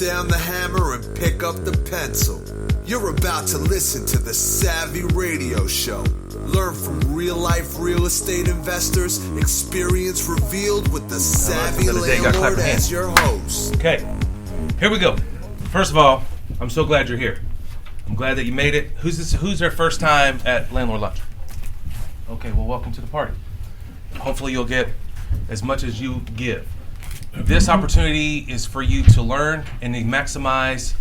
down the hammer and pick up the pencil. You're about to listen to the Savvy Radio Show. Learn from real-life real estate investors, experience revealed with the Savvy Landlord as your host. Okay, here we go. First of all, I'm so glad you're here. I'm glad that you made it. Who's their first time at Landlord Lunch? Okay, well, welcome to the party. Hopefully you'll get as much as you give. This opportunity is for you to learn and to maximize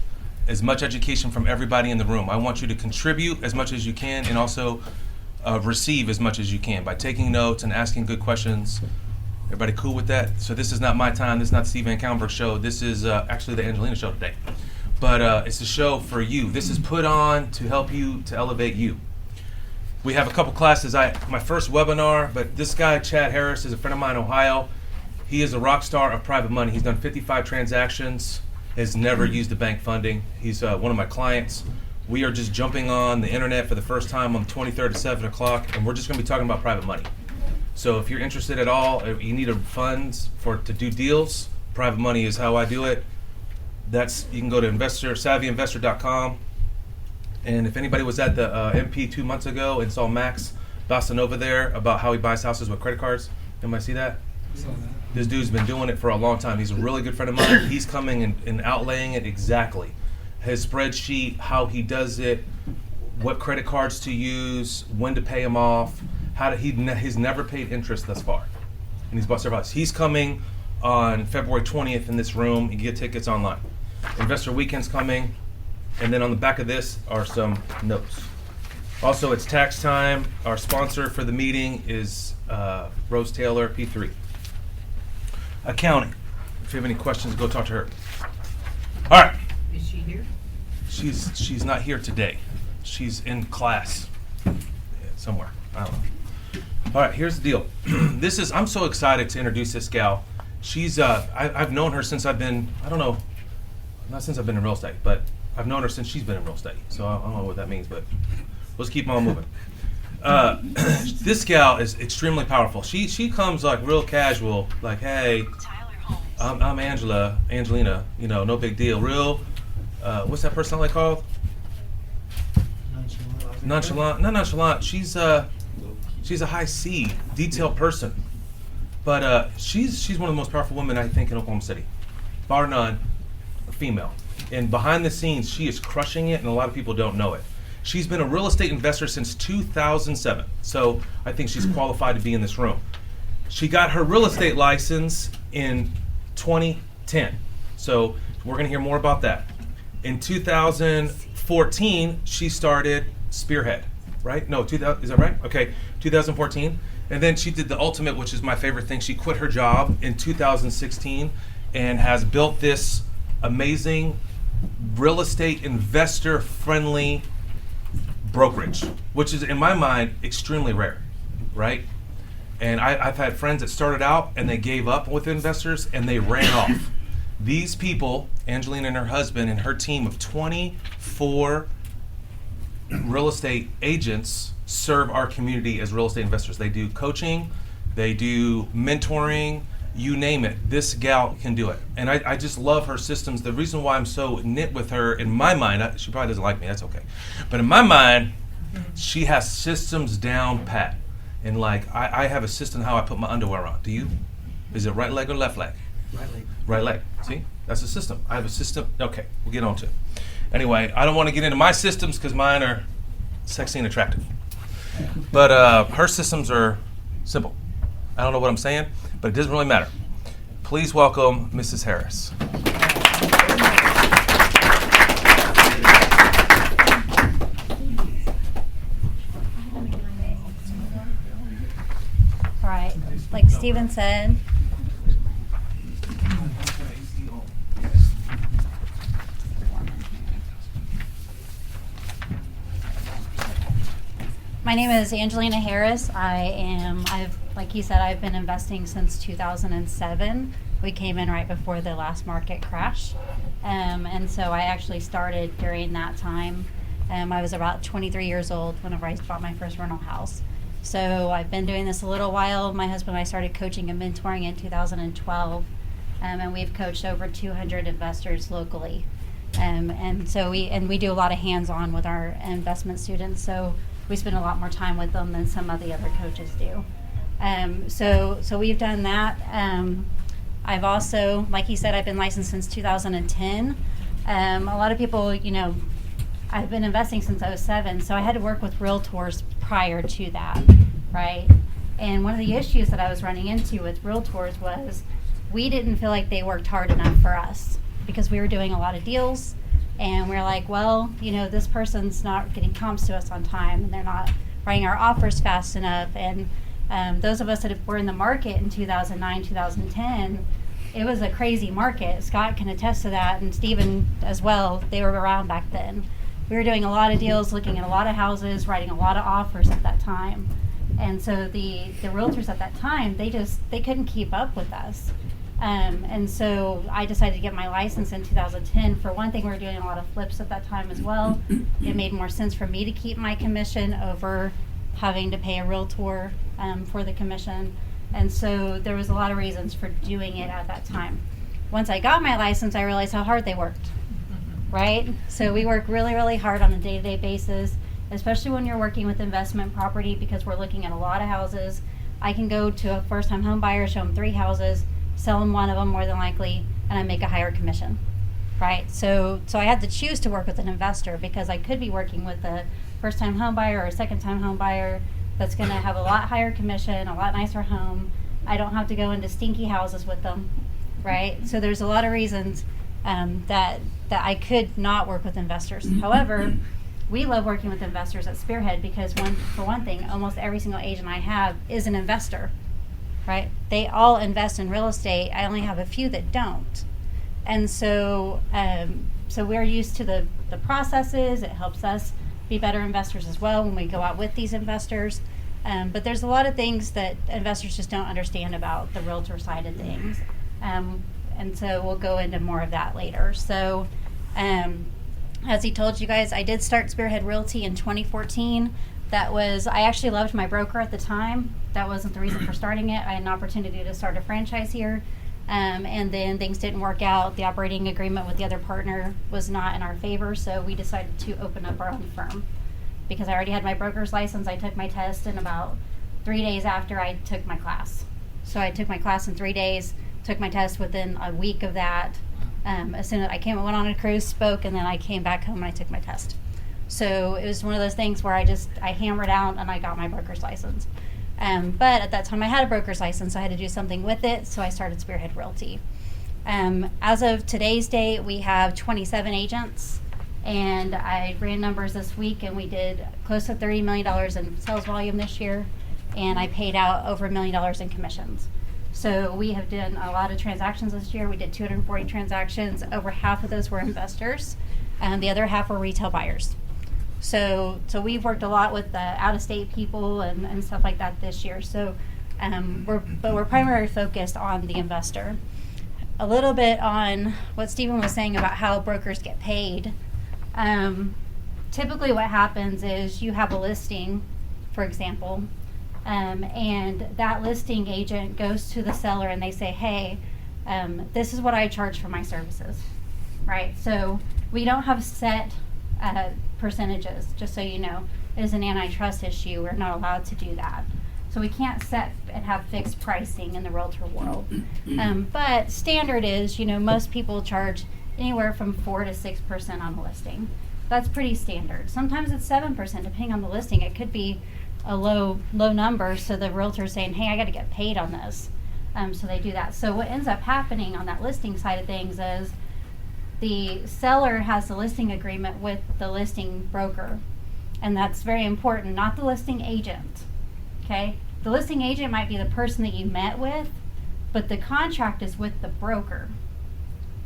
as much education from everybody in the room. I want you to contribute as much as you can and also receive as much as you can by taking notes and asking good questions. Everybody cool with that? So this is not my time. This is not the Steve Van Kallenberg show. This is actually the Angelina show today. But it's a show for you. This is put on to help you, to elevate you. We have a couple classes. My first webinar, but this guy, Chad Harris, is a friend of mine in Ohio. He is a rock star of private money. He's done 55 transactions, has never used the bank funding. He's one of my clients. We are just jumping on the internet for the first time on the 23rd at 7 o'clock, and we're just going to be talking about private money. So if you're interested at all, if you need funds to do deals, private money is how I do it. You can go to savvyinvestor.com. And if anybody was at the MP 2 months ago and saw Max Basanova there about how he buys houses with credit cards, anybody see that? This dude's been doing it for a long time. He's a really good friend of mine. He's coming and outlaying it exactly. His spreadsheet, how he does it, what credit cards to use, when to pay them off, he's never paid interest thus far. And he's bought several houses. He's coming on February 20th in this room. You can get tickets online. Investor Weekend's coming, and then on the back of this are some notes. Also, it's tax time. Our sponsor for the meeting is Rose Taylor, P3. Accounting. If you have any questions, go talk to her. All right. Is she here? She's not here today. She's in class somewhere. I don't know. All right, here's the deal. I'm so excited to introduce this gal. She's I've known her since I've been, not since I've been in real estate, but I've known her since she's been in real estate. So I don't know what that means, but let's keep on moving. This gal is extremely powerful. She comes like real casual, like, hey, I'm Angelina, no big deal. Real, what's that personality called? Nonchalant. Not nonchalant. She's a high C, detailed person. But she's one of the most powerful women, I think, in Oklahoma City. Bar none, a female. And behind the scenes, she is crushing it, and a lot of people don't know it. She's been a real estate investor since 2007, so I think she's qualified to be in this room. She got her real estate license in 2010, so we're going to hear more about that. In 2014, she started Spearhead, right? No, is that right? Okay, 2014. And then she did the ultimate, which is my favorite thing. She quit her job in 2016 and has built this amazing real estate investor-friendly brokerage, which is, in my mind, extremely rare, right? And I've had friends that started out and they gave up with investors and they ran off. These people, Angelina and her husband and her team of 24 real estate agents, serve our community as real estate investors. They do coaching, they do mentoring, you name it. This gal can do it. And I just love her systems. The reason why I'm so knit with her, in my mind, she probably doesn't like me, that's okay. But in my mind, she has systems down pat. And like, I have a system how I put my underwear on. Do you? Is it right leg or left leg? Right leg. Right leg. See? That's a system. I have a system. Okay, we'll get on to it. Anyway, I don't want to get into my systems because mine are sexy and attractive. But her systems are simple. I don't know what I'm saying, but it doesn't really matter. Please welcome Mrs. Harris. All right, like Steven said, my name is Angelina Harris. Like he said, I've been investing since 2007. We came in right before the last market crash. And so I actually started during that time. I was about 23 years old whenever I bought my first rental house. So I've been doing this a little while. My husband and I started coaching and mentoring in 2012. and we've coached over 200 investors locally. And so we do a lot of hands-on with our investment students, so we spend a lot more time with them than some of the other coaches do. So we've done that. I've also, like you said, I've been licensed since 2010. A lot of people, I've been investing since '07, so I had to work with realtors prior to that, right? And one of the issues that I was running into with realtors was we didn't feel like they worked hard enough for us because we were doing a lot of deals, and we were like, well, this person's not getting comps to us on time, and they're not writing our offers fast enough. And those of us that were in the market in 2009, 2010, it was a crazy market. Scott can attest to that, and Stephen as well. They were around back then. We were doing a lot of deals, looking at a lot of houses, writing a lot of offers at that time. And so the realtors at that time, they couldn't keep up with us. And so I decided to get my license in 2010. For one thing, we were doing a lot of flips at that time as well. It made more sense for me to keep my commission over having to pay a realtor for the commission. And so there was a lot of reasons for doing it at that time. Once I got my license, I realized how hard they worked, right? So we work really, really hard on a day-to-day basis, especially when you're working with investment property, because we're looking at a lot of houses. I can go to a first-time home buyer, show them 3 houses, sell them one of them more than likely, and I make a higher commission, right? So I had to choose to work with an investor because I could be working with a first-time home buyer or a second-time home buyer that's going to have a lot higher commission, a lot nicer home. I don't have to go into stinky houses with them, right? So there's a lot of reasons that I could not work with investors. However, we love working with investors at Spearhead because for one thing, almost every single agent I have is an investor, right? They all invest in real estate. I only have a few that don't. And so we're used to the processes. It helps us be better investors as well when we go out with these investors. But there's a lot of things that investors just don't understand about the realtor side of things. And so we'll go into more of that later. So as he told you guys, I did start Spearhead Realty in 2014. I actually loved my broker at the time. That wasn't the reason for starting it. I had an opportunity to start a franchise here. And then things didn't work out. The operating agreement with the other partner was not in our favor, so we decided to open up our own firm. Because I already had my broker's license, I took my test in about 3 days after I took my class. So I took my class in 3 days, took my test within a week of that. As soon as I went on a cruise, spoke, and then I came back home and I took my test. So it was one of those things where I hammered out and I got my broker's license. But at that time I had a broker's license, so I had to do something with it, so I started Spearhead Realty. As of today's date, we have 27 agents, and I ran numbers this week, and we did close to $30 million in sales volume this year, and I paid out over $1 million in commissions. So we have done a lot of transactions this year. We did 240 transactions. Over half of those were investors, and the other half were retail buyers. So we've worked a lot with out-of-state people and stuff like that this year. So we're primarily focused on the investor. A little bit on what Stephen was saying about how brokers get paid. Typically what happens is you have a listing, for example, and that listing agent goes to the seller and they say, hey, this is what I charge for my services, right? So we don't have set percentages, just so you know. It is an antitrust issue. We're not allowed to do that. So we can't set and have fixed pricing in the realtor world. But standard is, most people charge anywhere from 4 to 6% on the listing. That's pretty standard. Sometimes it's 7%, depending on the listing. It could be a low number, so the realtor's saying, hey, I got to get paid on this. So they do that. So what ends up happening on that listing side of things is the seller has the listing agreement with the listing broker. And that's very important, not the listing agent. Okay? The listing agent might be the person that you met with, but the contract is with the broker.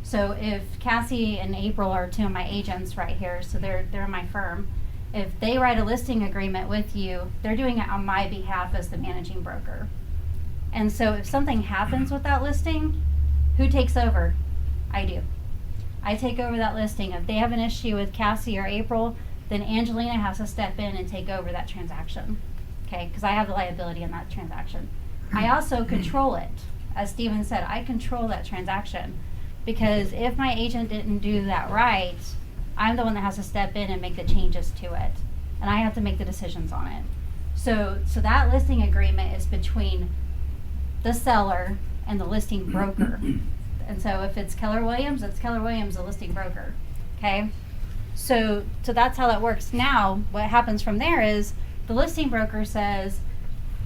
So if Cassie and April are 2 of my agents right here, so they're in my firm, if they write a listing agreement with you, they're doing it on my behalf as the managing broker. And so if something happens with that listing, who takes over? I do. I take over that listing. If they have an issue with Cassie or April, then Angelina has to step in and take over that transaction. Okay, because I have the liability in that transaction. I also control it. as Steven said, I control that transaction, because if my agent didn't do that right, I'm the one that has to step in and make the changes to it, and I have to make the decisions on it. So that listing agreement is between the seller and the listing broker. And so if it's Keller Williams, it's Keller Williams, the listing broker. Okay? So that's how that works. Now, what happens from there is the listing broker says,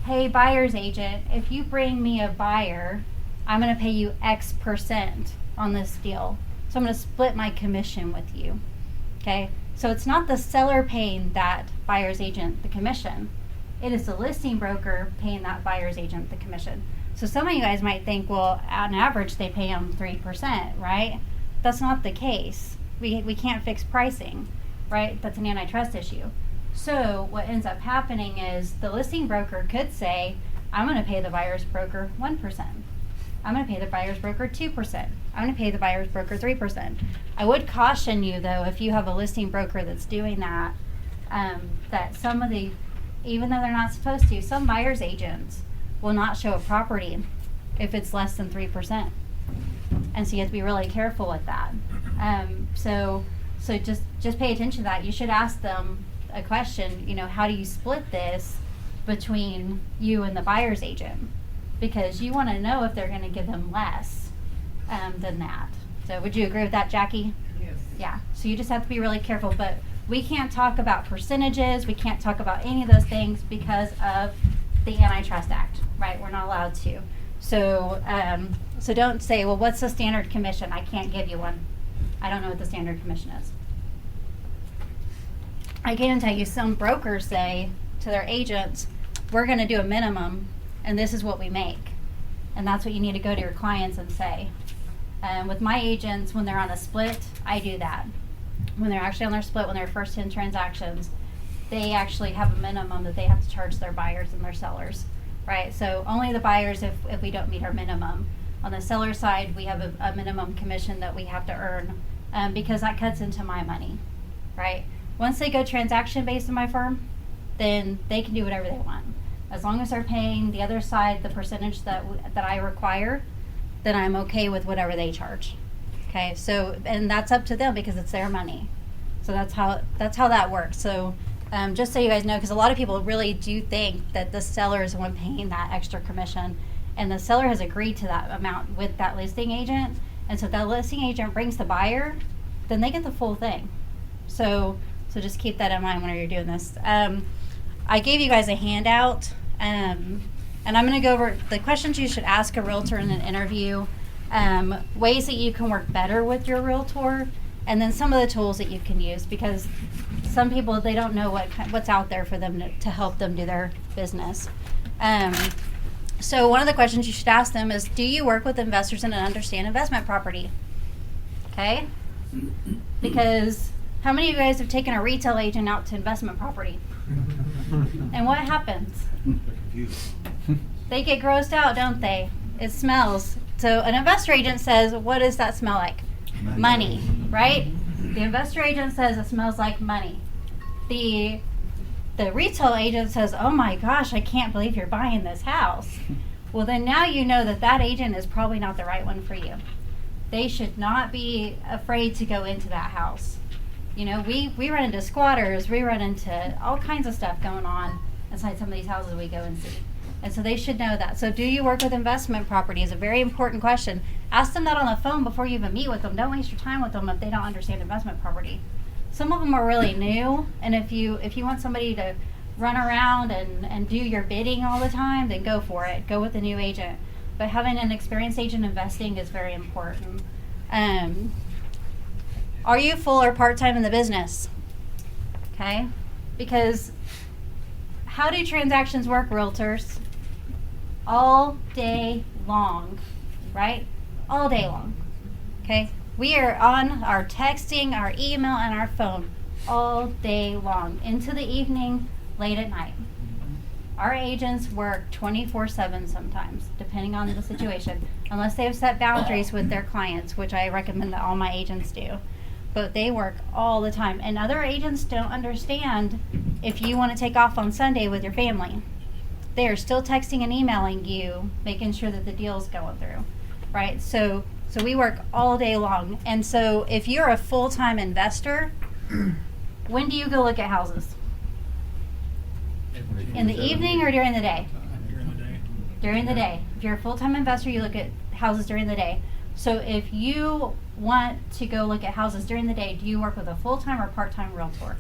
hey, buyer's agent, if you bring me a buyer, I'm going to pay you X% on this deal. So I'm going to split my commission with you. Okay? So it's not the seller paying that buyer's agent the commission. It is the listing broker paying that buyer's agent the commission. So some of you guys might think, well, on average, they pay them 3%, right? That's not the case. We can't fix pricing, right? That's an antitrust issue. So what ends up happening is the listing broker could say, I'm going to pay the buyer's broker 1%. I'm going to pay the buyer's broker 2%. I'm going to pay the buyer's broker 3%. I would caution you, though, if you have a listing broker that's doing that, that some of the, even though they're not supposed to, some buyer's agents will not show a property if it's less than 3%. And so you have to be really careful with that. So just pay attention to that. You should ask them a question, how do you split this between you and the buyer's agent? Because you want to know if they're going to give them less than that. So would you agree with that, Jackie? Yes. Yeah. So you just have to be really careful. But we can't talk about percentages. We can't talk about any of those things because of the Antitrust Act, right? We're not allowed to. So so don't say, well, what's the standard commission? I can't give you one. I don't know what the standard commission is. I can tell you some brokers say to their agents, we're going to do a minimum, and this is what we make. And that's what you need to go to your clients and say. With my agents, when they're on a split, I do that. When they're actually on their split, when they're first 10 transactions, they actually have a minimum that they have to charge their buyers and their sellers, right? So only the buyers if we don't meet our minimum. On the seller side, we have a minimum commission that we have to earn because that cuts into my money, right? Once they go transaction based in my firm, then they can do whatever they want. As long as they're paying the other side the percentage that I require, then I'm okay with whatever they charge. Okay, so, and that's up to them because it's their money. So that's how that works. So just so you guys know, because a lot of people really do think that the seller is the one paying that extra commission, and the seller has agreed to that amount with that listing agent. And so if that listing agent brings the buyer, then they get the full thing. So just keep that in mind when you're doing this. I gave you guys a handout, and I'm going to go over the questions you should ask a realtor in an interview, ways that you can work better with your realtor, and then some of the tools that you can use, because some people, they don't know what's out there for them to help them do their business. So one of the questions you should ask them is, do you work with investors and understand investment property? Okay? Because how many of you guys have taken a retail agent out to investment property? And what happens? They get grossed out, don't they? It smells. So an investor agent says, what does that smell like? Money, right? The investor agent says it smells like money. The retail agent says, oh my gosh, I can't believe you're buying this house. Well, then now you know that agent is probably not the right one for you. They should not be afraid to go into that house. We run into squatters, we run into all kinds of stuff going on inside some of these houses we go and see. And so they should know that. So do you work with investment property is a very important question. Ask them that on the phone before you even meet with them. Don't waste your time with them if they don't understand investment property. Some of them are really new, and if you want somebody to run around and do your bidding all the time, then go for it. Go with a new agent. But having an experienced agent investing is very important. Are you full or part-time in the business? Okay? Because how do transactions work, realtors? All day long, right? All day long. Okay? We are on our texting, our email, and our phone all day long, into the evening, late at night. Our agents work 24/7 sometimes, depending on the situation, unless they have set boundaries with their clients, which I recommend that all my agents do. But they work all the time. And other agents don't understand if you want to take off on Sunday with your family. they are still texting and emailing you, making sure that the deal's going through, right? So we work all day long. And so if you're a full-time investor, when do you go look at houses? In the evening or during the day? During the day. During the day. If you're a full-time investor, you look at houses during the day. So if you want to go look at houses during the day, do you work with a full-time or part-time realtor?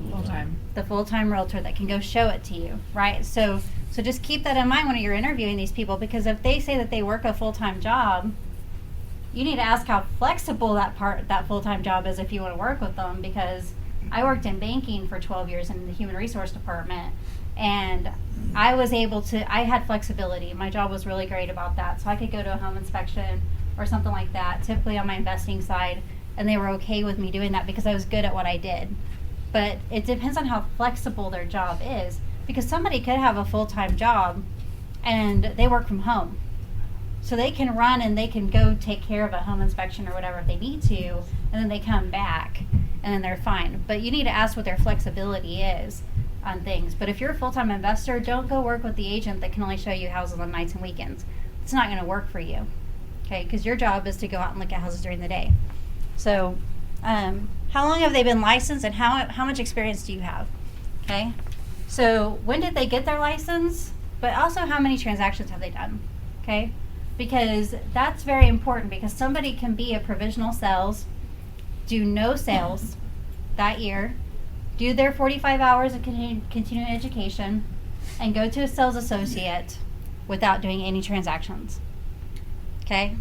Full-time. The full-time realtor that can go show it to you, right? So just keep that in mind when you're interviewing these people, because if they say that they work a full-time job, you need to ask how flexible that full-time job is if you want to work with them. Because I worked in banking for 12 years in the human resource department, and I had flexibility. My job was really great about that. So I could go to a home inspection or something like that, typically on my investing side, and they were okay with me doing that because I was good at what I did. But it depends on how flexible their job is, because somebody could have a full-time job and they work from home. So they can run and they can go take care of a home inspection or whatever if they need to, and then they come back and then they're fine. But you need to ask what their flexibility is on things. But if you're a full-time investor, don't go work with the agent that can only show you houses on nights and weekends. It's not going to work for you, okay? Because your job is to go out and look at houses during the day. So how long have they been licensed, and how much experience do you have? Okay, so when did they get their license, but also how many transactions have they done? Okay, because that's very important, because somebody can be a provisional sales, do no sales that year, do their 45 hours of continuing education, and go to a sales associate without doing any transactions. Okay,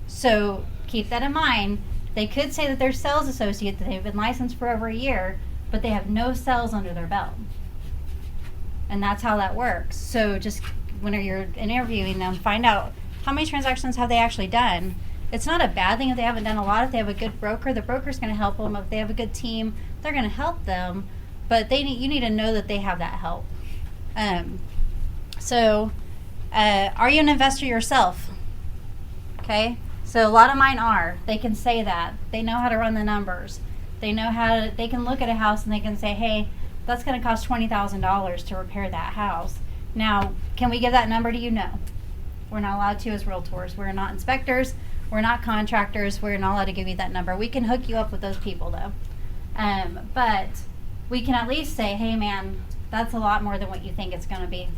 so keep that in mind. They could say that they're sales associate, that they've been licensed for over a year, but they have no sales under their belt. And that's how that works. So just when you're interviewing them, find out how many transactions have they actually done. It's not a bad thing if they haven't done a lot. If they have a good broker, the broker's going to help them. If they have a good team, they're going to help them. But you need to know that they have that help. Are you an investor yourself? Okay. So a lot of mine are. They can say that. They know how to run the numbers. They can look at a house and they can say, hey, that's going to cost $20,000 to repair that house. Now, can we give that number to you? No. We're not allowed to as realtors. We're not inspectors. We're not contractors. We're not allowed to give you that number. We can hook you up with those people, though. But we can at least say, hey, man, that's a lot more than what you think it's going to be.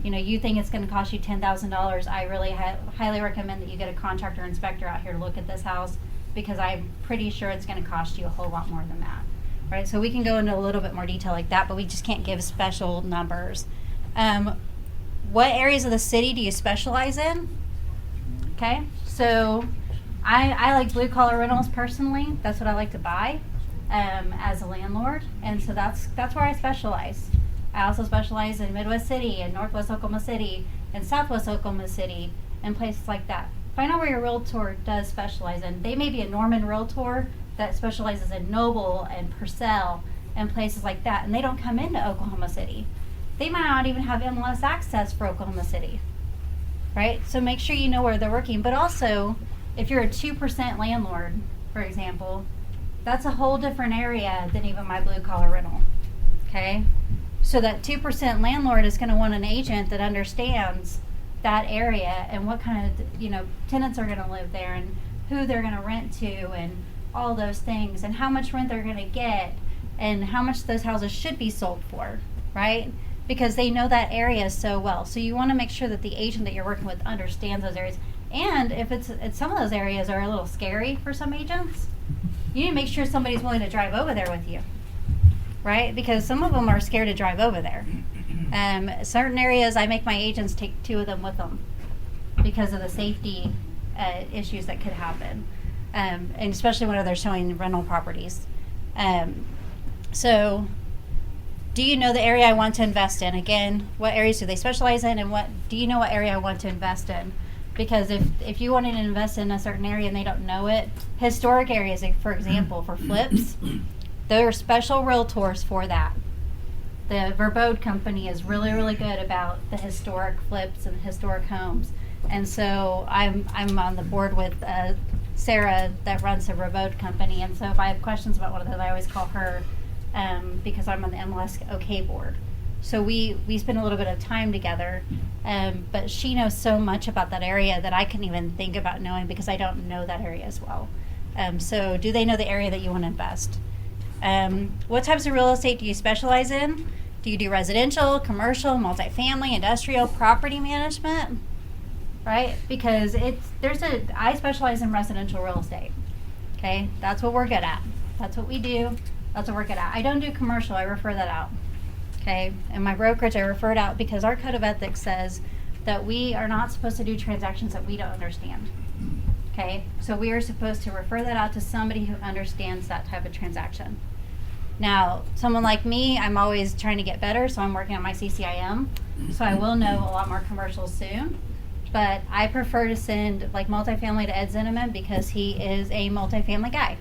You think it's going to cost you $10,000. I really highly recommend that you get a contractor inspector out here to look at this house, because I'm pretty sure it's going to cost you a whole lot more than that. Right? So we can go into a little bit more detail like that, but we just can't give special numbers. What areas of the city do you specialize in? Okay, so I like blue collar rentals personally. That's what I like to buy as a landlord, and so that's where I specialize. I also specialize in Midwest City and Northwest Oklahoma City and Southwest Oklahoma City and places like that. Find out where your realtor does specialize in. They may be a Norman realtor that specializes in Noble and Purcell and places like that, and they don't come into Oklahoma City. They might not even have MLS access for Oklahoma City, right? So make sure you know where they're working. But also, if you're a 2% landlord, for example, that's a whole different area than even my blue collar rental, okay? So that 2% landlord is going to want an agent that understands that area and what kind of tenants are going to live there and who they're going to rent to and all those things and how much rent they're going to get and how much those houses should be sold for, right? Because they know that area so well. So you want to make sure that the agent that you're working with understands those areas. And if it's some of those areas are a little scary for some agents, you need to make sure somebody's willing to drive over there with you. Right? Because some of them are scared to drive over there. Certain areas, I make my agents take 2 of them with them because of the safety issues that could happen, and especially when they're showing rental properties. So, do you know the area I want to invest in? Again, what areas do they specialize in, and do you know what area I want to invest in? Because if you wanted to invest in a certain area and they don't know it, historic areas, for example, for flips, there are special realtors for that. The Verbode company is really, really good about the historic flips and historic homes. And so I'm on the board with Sarah that runs the Verbode company. And so if I have questions about one of those, I always call her because I'm on the MLS OK board. So we spend a little bit of time together, but she knows so much about that area that I couldn't even think about knowing because I don't know that area as well. So do they know the area that you want to invest? What types of real estate do you specialize in? Do you do residential, commercial, multifamily, industrial, property management? Right? Because I specialize in residential real estate. Okay? That's what we're good at. That's what we do. That's what we're good at. I don't do commercial. I refer that out. Okay? And my brokerage, I refer it out because our code of ethics says that we are not supposed to do transactions that we don't understand. Okay? So we are supposed to refer that out to somebody who understands that type of transaction. Now, someone like me, I'm always trying to get better, so I'm working on my CCIM. So I will know a lot more commercials soon. But I prefer to send like multifamily to Ed Zinneman because he is a multifamily guy.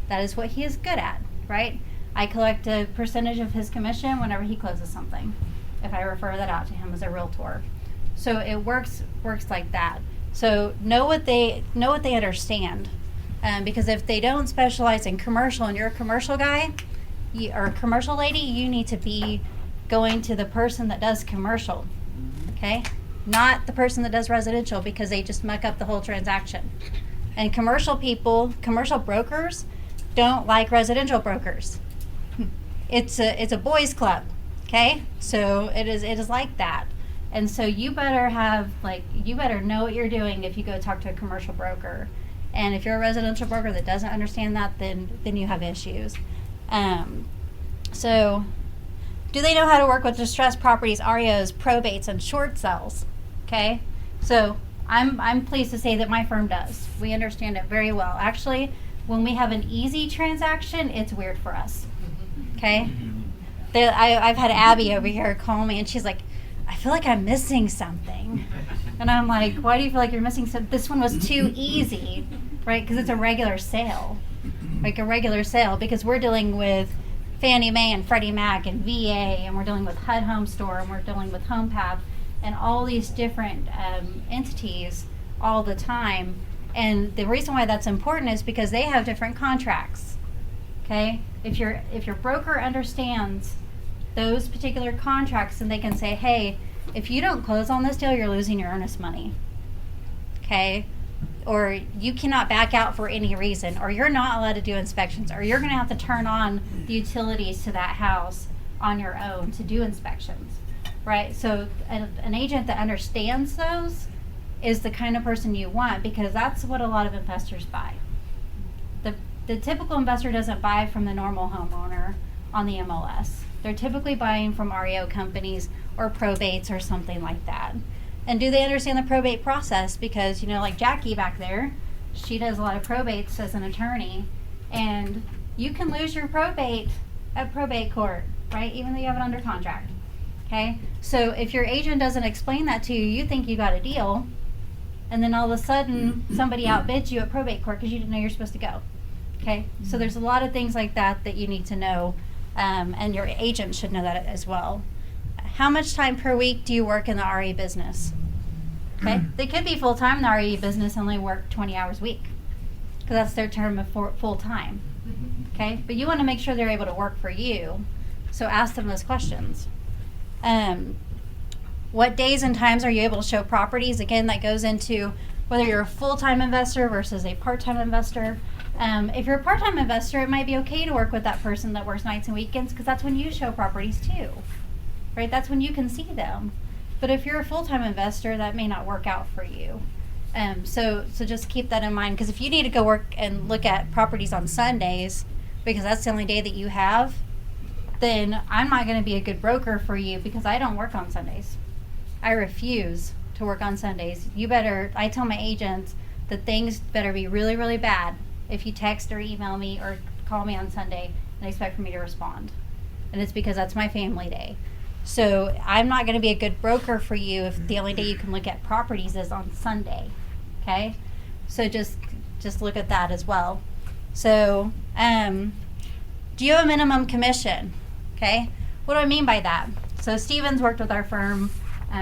That is what he is good at, right? I collect a percentage of his commission whenever he closes something, if I refer that out to him as a realtor. So it works like that. So know what they understand, because if they don't specialize in commercial and you're a commercial guy or a commercial lady, you need to be going to the person that does commercial, okay? Not the person that does residential because they just muck up the whole transaction. And commercial brokers don't like residential brokers. It's a boys club, okay? So it is like that. And so you better know what you're doing if you go talk to a commercial broker. And if you're a residential broker that doesn't understand that, then you have issues. So do they know how to work with distressed properties, REOs, probates, and short sales? Okay, so I'm pleased to say that my firm does. We understand it very well. Actually, when we have an easy transaction, it's weird for us. Okay, I've had Abby over here call me, and she's like, I feel like I'm missing something. And I'm like, why do you feel like you're missing something? This one was too easy, right? Because it's a regular sale, because we're dealing with Fannie Mae and Freddie Mac and VA, and we're dealing with HUD Home Store, and we're dealing with HomePath, and all these different entities all the time. And the reason why that's important is because they have different contracts. Okay? If your broker understands those particular contracts, and they can say, hey, if you don't close on this deal, you're losing your earnest money. Okay? Or you cannot back out for any reason, or you're not allowed to do inspections, or you're going to have to turn on the utilities to that house on your own to do inspections. Right? So an agent that understands those is the kind of person you want, because that's what a lot of investors buy. The typical investor doesn't buy from the normal homeowner on the MLS. They're typically buying from REO companies or probates or something like that. And do they understand the probate process? Because, like Jackie back there, she does a lot of probates as an attorney, and you can lose your probate at probate court, right? Even though you have it under contract. Okay? So if your agent doesn't explain that to you, you think you got a deal, and then all of a sudden somebody outbids you at probate court because you didn't know you're supposed to go. Okay? So there's a lot of things like that you need to know, and your agent should know that as well. How much time per week do you work in the RE business? Okay? They could be full-time in the RE business and only work 20 hours a week, because that's their term of full-time. Okay? But you want to make sure they're able to work for you, so ask them those questions. What days and times are you able to show properties? Again, that goes into whether you're a full-time investor versus a part-time investor. If you're a part-time investor, it might be okay to work with that person that works nights and weekends, because that's when you show properties too, right? That's when you can see them. But if you're a full-time investor, that may not work out for you. So just keep that in mind, because if you need to go work and look at properties on Sundays, because that's the only day that you have, then I'm not going to be a good broker for you, because I don't work on Sundays. I refuse to work on Sundays. I tell my agents that things better be really, really bad if you text or email me or call me on Sunday and expect for me to respond. And it's because that's my family day. So I'm not going to be a good broker for you if the only day you can look at properties is on Sunday. Okay? So just look at that as well. So do you have a minimum commission? Okay? What do I mean by that? So Steven's worked with our firm.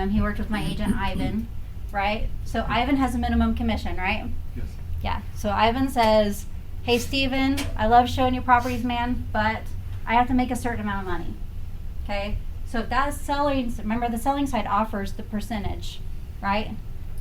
He worked with my agent, Ivan, right? So Ivan has a minimum commission, right? Yes. Yeah. So Ivan says, hey, Steven, I love showing you properties, man, but I have to make a certain amount of money. Okay? So if that selling, remember the selling side offers the percentage, right?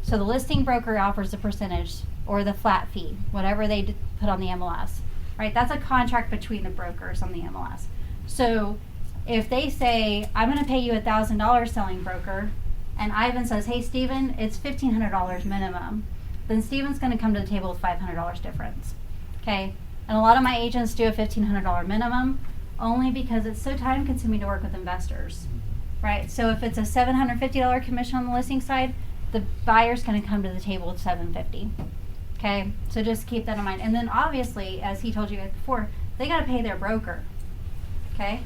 So the listing broker offers the percentage or the flat fee, whatever they put on the MLS, right? That's a contract between the brokers on the MLS. So if they say, I'm going to pay you $1,000 selling broker, and Ivan says, hey, Steven, it's $1,500 minimum, then Steven's going to come to the table with $500 difference, okay? And a lot of my agents do a $1,500 minimum only because it's so time consuming to work with investors, right? So if it's a $750 commission on the listing side, the buyer's going to come to the table with $750, okay? So just keep that in mind. And then obviously, as he told you before, they got to pay their broker, okay?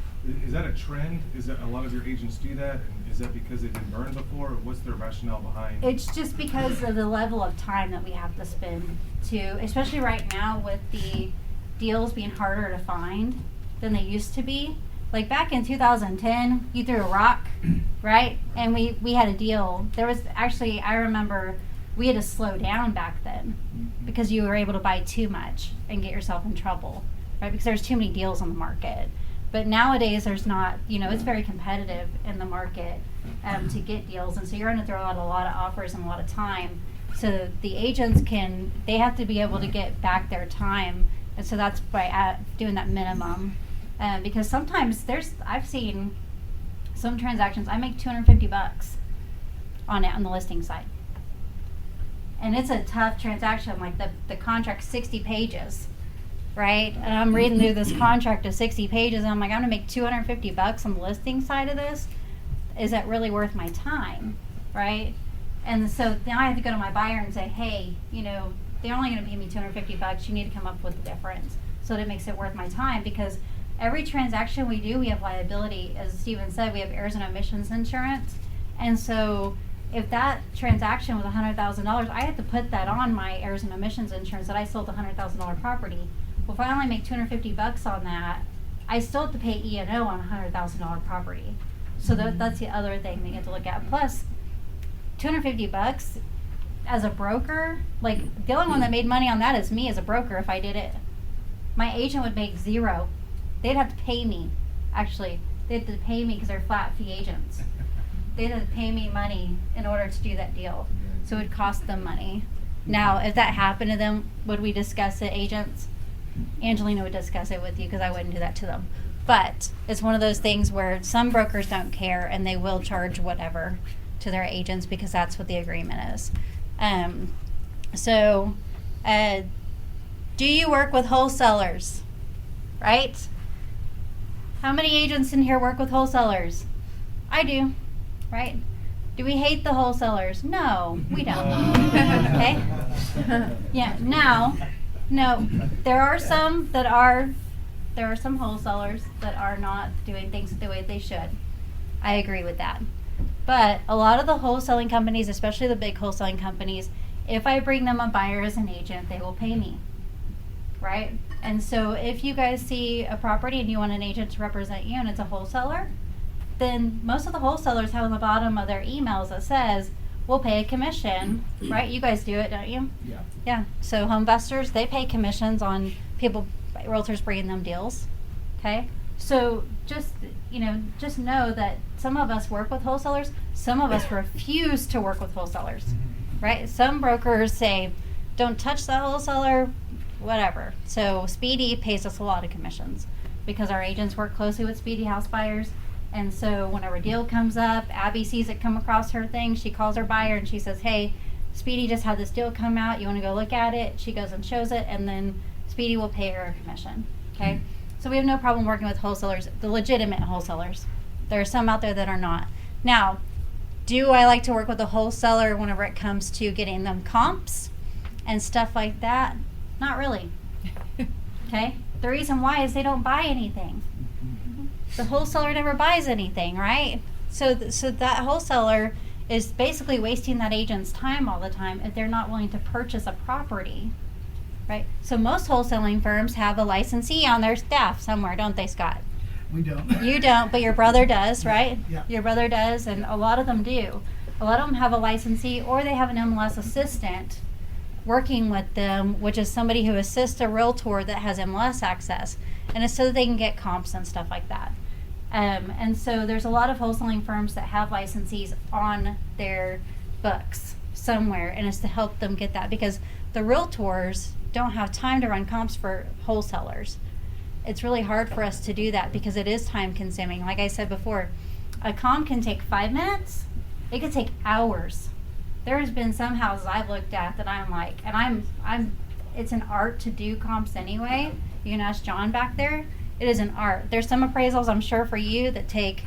Is that a trend? Is that a lot of your agents do that? And is that because they've been burned before? Or what's their rationale behind? It's just because of the level of time that we have to spend to, especially right now with the deals being harder to find than they used to be. Like back in 2010, you threw a rock, right? And we had a deal. There was actually, I remember we had to slow down back then because you were able to buy too much and get yourself in trouble, right? Because there's too many deals on the market. But nowadays there's not, it's very competitive in the market to get deals. And so you're going to throw out a lot of offers and a lot of time. So the agents they have to be able to get back their time. And so that's by doing that minimum. Because sometimes I've seen some transactions, I make $250 on it on the listing side. And it's a tough transaction, like the contract's 60 pages. Right? And I'm reading through this contract of 60 pages and I'm like, I'm gonna make $250 on the listing side of this. Is that really worth my time? Right? And so now I have to go to my buyer and say, hey, they're only gonna pay me $250. You need to come up with the difference so that it makes it worth my time, because every transaction we do, we have liability. As Steven said, we have errors and omissions insurance. And so if that transaction was $100,000, I have to put that on my errors and omissions insurance that I sold a $100,000 property. Well, if I only make $250 on that, I still have to pay E&O on a $100,000 property. So that's the other thing that you have to look at. Plus, $250 as a broker, like the only one that made money on that is me as a broker if I did it. My agent would make zero. They'd have to pay me, actually. They'd have to pay me because they're flat fee agents. They'd have to pay me money in order to do that deal. So it would cost them money. Now, if that happened to them, would we discuss it, agents? Angelina would discuss it with you because I wouldn't do that to them. But it's one of those things where some brokers don't care and they will charge whatever to their agents because that's what the agreement is. Do you work with wholesalers? Right? How many agents in here work with wholesalers? I do. Right? Do we hate the wholesalers? No, we don't. Okay? Yeah, no, there are some wholesalers that are not doing things the way they should. I agree with that. But a lot of the wholesaling companies, especially the big wholesaling companies, if I bring them a buyer as an agent, they will pay me. Right? And so if you guys see a property and you want an agent to represent you and it's a wholesaler, then most of the wholesalers have on the bottom of their emails that says, we'll pay a commission, right? You guys do it, don't you? Yeah. Yeah. So home investors, they pay commissions on realtors bringing them deals. Okay? So just know that some of us work with wholesalers, some of us refuse to work with wholesalers, right? Some brokers say, don't touch that wholesaler, whatever. So Speedy pays us a lot of commissions because our agents work closely with Speedy house buyers. And so whenever a deal comes up, Abby sees it come across her thing, she calls her buyer and she says, hey, Speedy just had this deal come out, you want to go look at it? She goes and shows it, and then Speedy will pay her a commission. Okay? So we have no problem working with wholesalers, the legitimate wholesalers. There are some out there that are not. Now, do I like to work with a wholesaler whenever it comes to getting them comps and stuff like that? Not really. Okay? The reason why is they don't buy anything. The wholesaler never buys anything, right? So that wholesaler is basically wasting that agent's time all the time if they're not willing to purchase a property, right? So most wholesaling firms have a licensee on their staff somewhere, don't they, Scott? We don't. You don't, but your brother does, right? Yeah. Your brother does, and a lot of them do. A lot of them have a licensee, or they have an MLS assistant working with them, which is somebody who assists a realtor that has MLS access, and it's so that they can get comps and stuff like that. And so there's a lot of wholesaling firms that have licensees on their books somewhere, and it's to help them get that, because the realtors don't have time to run comps for wholesalers. It's really hard for us to do that because it is time consuming. Like I said before, a comp can take 5 minutes. It could take hours. There has been some houses I've looked at that I'm like, and it's an art to do comps anyway. You can ask John back there. It is an art. There's some appraisals, I'm sure, for you that take,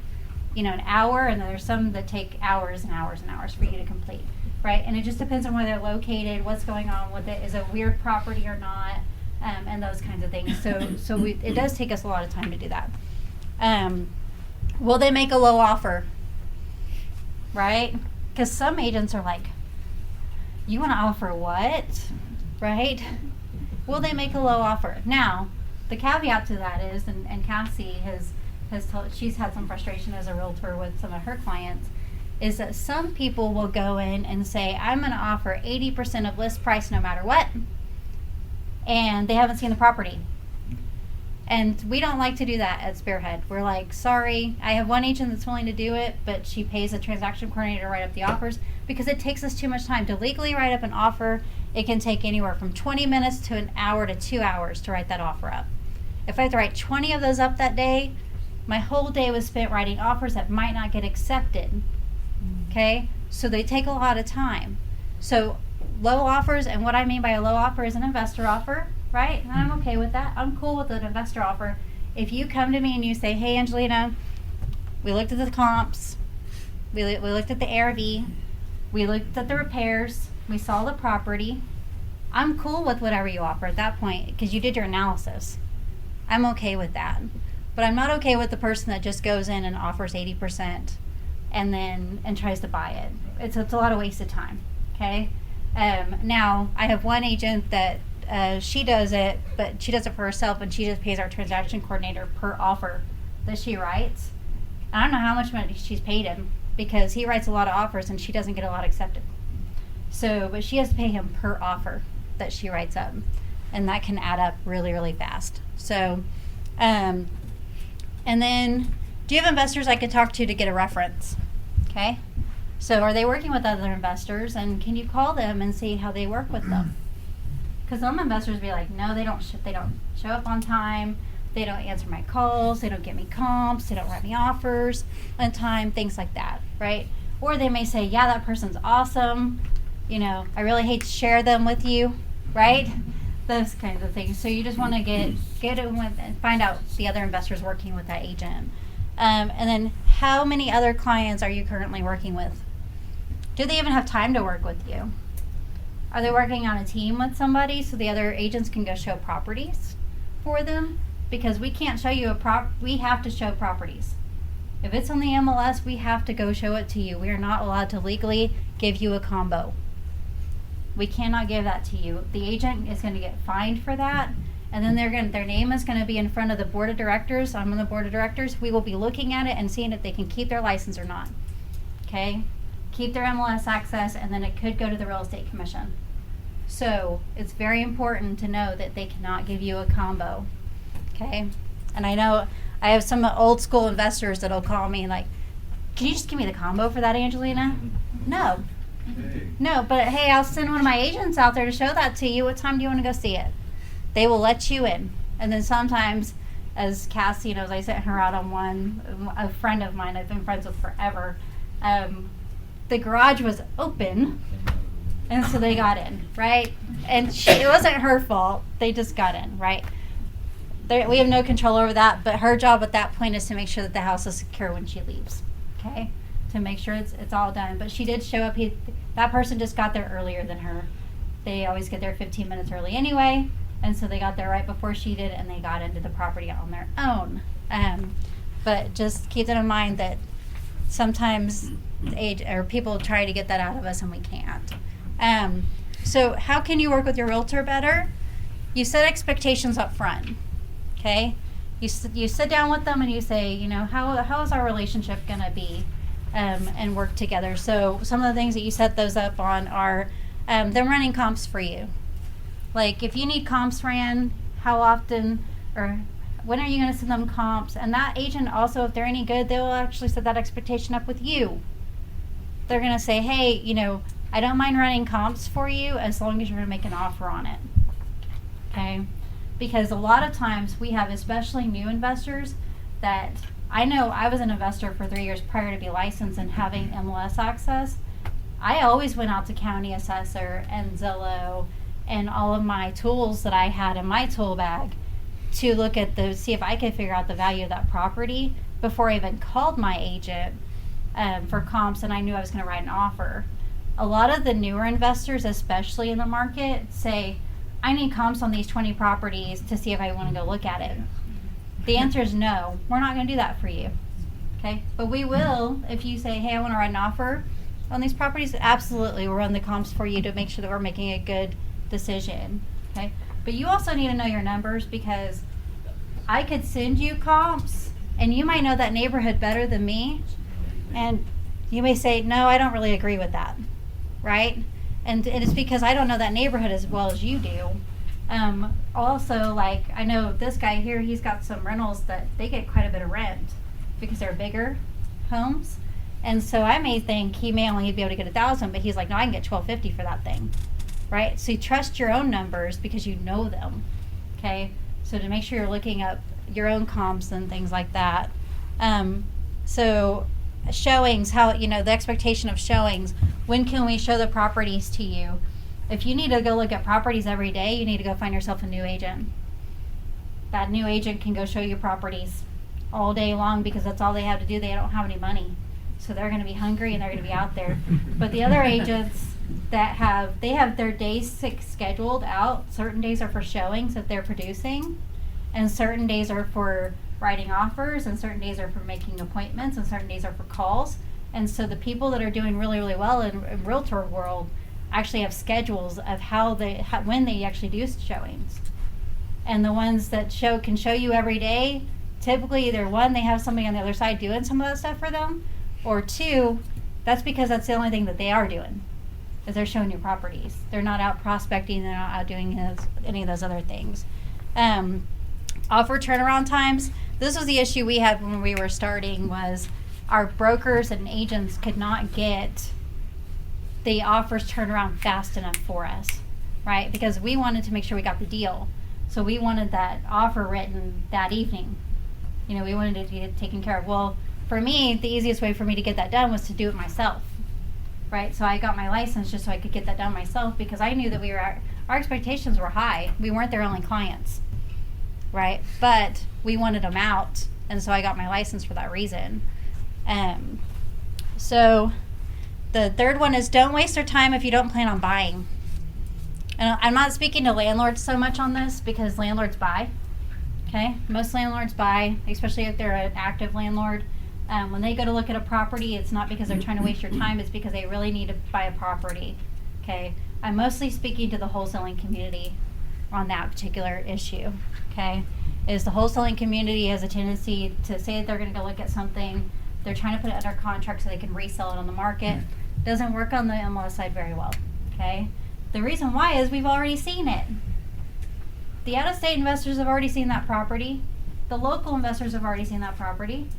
an hour, and then there's some that take hours and hours and hours for you to complete, right? And it just depends on where they're located, what's going on with it, is it a weird property or not, and those kinds of things. So it does take us a lot of time to do that. Will they make a low offer? Right? Because some agents are like, you want to offer what? Right? Will they make a low offer? Now, the caveat to that is, and Cassie has told, she's had some frustration as a realtor with some of her clients, is that some people will go in and say, I'm going to offer 80% of list price no matter what, and they haven't seen the property. And we don't like to do that at Spearhead. We're like, sorry, I have one agent that's willing to do it, but she pays a transaction coordinator to write up the offers, because it takes us too much time to legally write up an offer. It can take anywhere from 20 minutes to an hour to 2 hours to write that offer up. If I have to write 20 of those up that day, my whole day was spent writing offers that might not get accepted. Okay? So they take a lot of time. So low offers, and what I mean by a low offer is an investor offer, right? And I'm okay with that. I'm cool with an investor offer. If you come to me and you say, hey, Angelina, we looked at the comps, we looked at the ARV, we looked at the repairs, we saw the property, I'm cool with whatever you offer at that point, because you did your analysis. I'm okay with that. But I'm not okay with the person that just goes in and offers 80% and tries to buy it. It's a lot of wasted time. Okay? Now, I have one agent that she does it, but she does it for herself, and she just pays our transaction coordinator per offer that she writes. I don't know how much money she's paid him, because he writes a lot of offers and she doesn't get a lot accepted. So, but she has to pay him per offer that she writes up, and that can add up really, really fast. So, and then, do you have investors I could talk to get a reference? Okay. So, are they working with other investors, and can you call them and see how they work with them? Because some investors be like, no, they don't show up on time, they don't answer my calls, they don't get me comps, they don't write me offers on time, things like that, right? Or they may say, yeah, that person's awesome, I really hate to share them with you, right? Those kinds of things. So you just want to get it with, and find out the other investors working with that agent. And then, how many other clients are you currently working with? Do they even have time to work with you? Are they working on a team with somebody so the other agents can go show properties for them? Because we can't show you we have to show properties. If it's on the MLS, we have to go show it to you. We are not allowed to legally give you a combo. We cannot give that to you. The agent is going to get fined for that, and then their name is going to be in front of the board of directors. I'm on the board of directors. We will be looking at it and seeing if they can keep their license or not. Okay? Keep their MLS access, and then it could go to the real estate commission. So it's very important to know that they cannot give you a combo. Okay? And I know I have some old school investors that'll call me like, can you just give me the combo for that, Angelina? No. No, but hey, I'll send one of my agents out there to show that to you. What time do you want to go see it? They will let you in. And then sometimes, as Cassie knows, I sent her out on one, a friend of mine I've been friends with forever. The garage was open, and so they got in, right? And it wasn't her fault. They just got in, right? We have no control over that, but her job at that point is to make sure that the house is secure when she leaves, okay? To make sure it's all done. But she did show up. That person just got there earlier than her. They always get there 15 minutes early anyway, and so they got there right before she did, and they got into the property on their own. But just keep that in mind that sometimes people try to get that out of us, and we can't. So how can you work with your realtor better? You set expectations up front. Okay, you sit down with them and you say, how is our relationship going to be, and work together. So some of the things that you set those up on are them running comps for you. Like if you need comps ran, how often or When are you going to send them comps? And that agent also, if they're any good, they will actually set that expectation up with you. They're going to say, hey, you know, I don't mind running comps for you as long as you're going to make an offer on it. Okay? Because a lot of times we have, especially new investors, that I know I was an investor for 3 years prior to be licensed and having MLS access. I always went out to county assessor and Zillow and all of my tools that I had in my tool bag to look at see if I could figure out the value of that property before I even called my agent for comps, and I knew I was going to write an offer. A lot of the newer investors, especially in the market, say, I need comps on these 20 properties to see if I want to go look at it. The answer is no. We're not going to do that for you. Okay? But we will if you say, hey, I want to write an offer on these properties. Absolutely. We'll run the comps for you to make sure that we're making a good decision. Okay? But you also need to know your numbers, because I could send you comps and you might know that neighborhood better than me. And you may say, no, I don't really agree with that. Right? And it's because I don't know that neighborhood as well as you do. Also, like, I know this guy here, he's got some rentals that they get quite a bit of rent because they're bigger homes. And so I may think he may only be able to get 1,000, but he's like, no, I can get $1,250 for that thing. Right? So you trust your own numbers because you know them. Okay? So to make sure you're looking up your own comps and things like that. So showings, how, you know, the expectation of showings, when can we show the properties to you? If you need to go look at properties every day, you need to go find yourself a new agent. That new agent can go show you properties all day long because that's all they have to do. They don't have any money. So they're going to be hungry and they're going to be out there. But the other agents that have their days scheduled out. Certain days are for showings that they're producing, and certain days are for writing offers, and certain days are for making appointments, and certain days are for calls. And so the people that are doing really, really well in realtor world actually have schedules of when they actually do showings. And the ones that can show you every day, typically either one, they have somebody on the other side doing some of that stuff for them, or two, that's because that's the only thing that they are doing, is they're showing you properties. They're not out prospecting, they're not out doing any of those other things. Offer turnaround times. This was the issue we had when we were starting, was our brokers and agents could not get the offers turned around fast enough for us, right? Because we wanted to make sure we got the deal. So we wanted that offer written that evening. You know, we wanted it to get taken care of. Well, for me, the easiest way for me to get that done was to do it myself, right? So I got my license just so I could get that done myself, because I knew that our expectations were high. We weren't their only clients, right? But we wanted them out, and so I got my license for that reason. So the third one is, don't waste your time if you don't plan on buying. And I'm not speaking to landlords so much on this, because landlords buy. Okay, most landlords buy, especially if they're an active landlord. When they go to look at a property, it's not because they're trying to waste your time, it's because they really need to buy a property. Okay, I'm mostly speaking to the wholesaling community on that particular issue. Okay, is the wholesaling community has a tendency to say that they're going to go look at something, they're trying to put it under contract so they can resell it on the market. Doesn't work on the MLS side very well. Okay, the reason why is we've already seen it. The out-of-state investors have already seen that property. The local investors have already seen that property.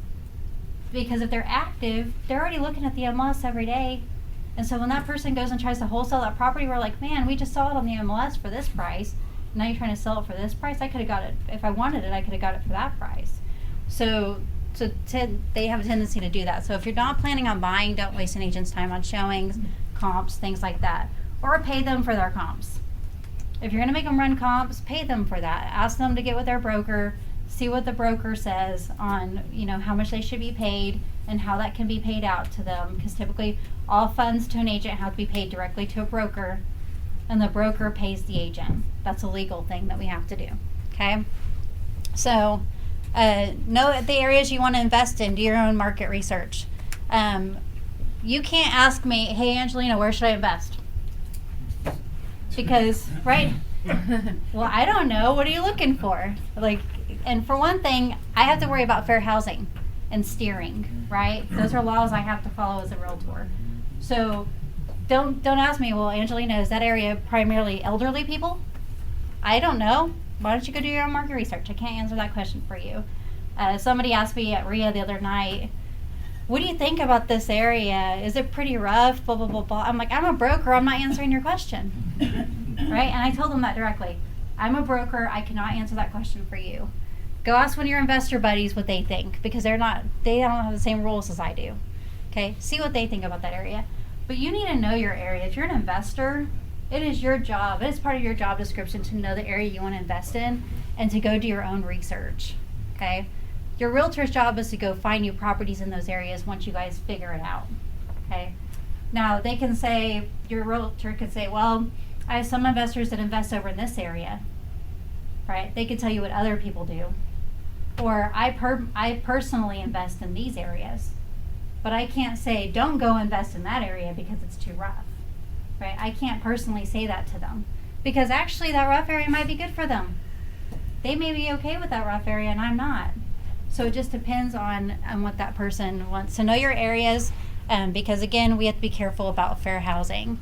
Because if they're active, they're already looking at the MLS every day. And so when that person goes and tries to wholesale that property, we're like, man, we just saw it on the MLS for this price. Now you're trying to sell it for this price? I could have got it. If I wanted it, I could have got it for that price. So they have a tendency to do that. So if you're not planning on buying, don't waste an agent's time on showings, comps, things like that. Or pay them for their comps. If you're going to make them run comps, pay them for that. Ask them to get with their broker, see what the broker says on, you know, how much they should be paid and how that can be paid out to them. Because typically all funds to an agent have to be paid directly to a broker, and the broker pays the agent. That's a legal thing that we have to do. Okay? So know the areas you want to invest in. Do your own market research. You can't ask me, hey, Angelina, where should I invest? Because, right? Well, I don't know. What are you looking for? And for one thing, I have to worry about fair housing and steering, right? Those are laws I have to follow as a realtor. So don't ask me, well, Angelina, is that area primarily elderly people? I don't know. Why don't you go do your own market research? I can't answer that question for you. Somebody asked me at RIA the other night, what do you think about this area? Is it pretty rough? Blah, blah, blah, blah. I'm like, I'm a broker. I'm not answering your question. Right? And I told them that directly. I'm a broker. I cannot answer that question for you. Go ask one of your investor buddies what they think, because they don't have the same rules as I do. Okay? See what they think about that area. But you need to know your area. If you're an investor, it is your job. It is part of your job description to know the area you want to invest in and to go do your own research. Okay? Your realtor's job is to go find you properties in those areas once you guys figure it out. Okay? Now, they can say, your realtor could say, well, I have some investors that invest over in this area. Right? They could tell you what other people do. Or I personally invest in these areas. But I can't say, don't go invest in that area because it's too rough. Right? I can't personally say that to them. Because actually that rough area might be good for them. They may be okay with that rough area and I'm not. So it just depends on what that person wants. So know your areas, because again, we have to be careful about fair housing.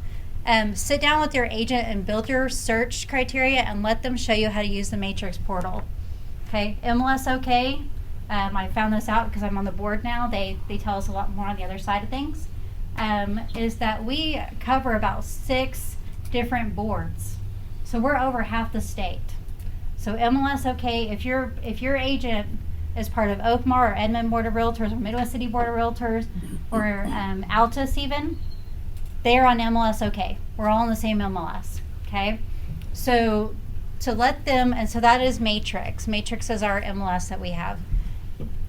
Sit down with your agent and build your search criteria and let them show you how to use the Matrix portal. Okay, MLS OK. I found this out because I'm on the board now. They tell us a lot more on the other side of things. Is that we cover about 6 different boards. So we're over half the state. So MLS OK, if your agent is part of Oakmar or Edmond Board of Realtors or Midwest City Board of Realtors or Altus even, they're on MLS OK. We're all in the same MLS. Okay? So to let them, and so that is Matrix. Matrix is our MLS that we have.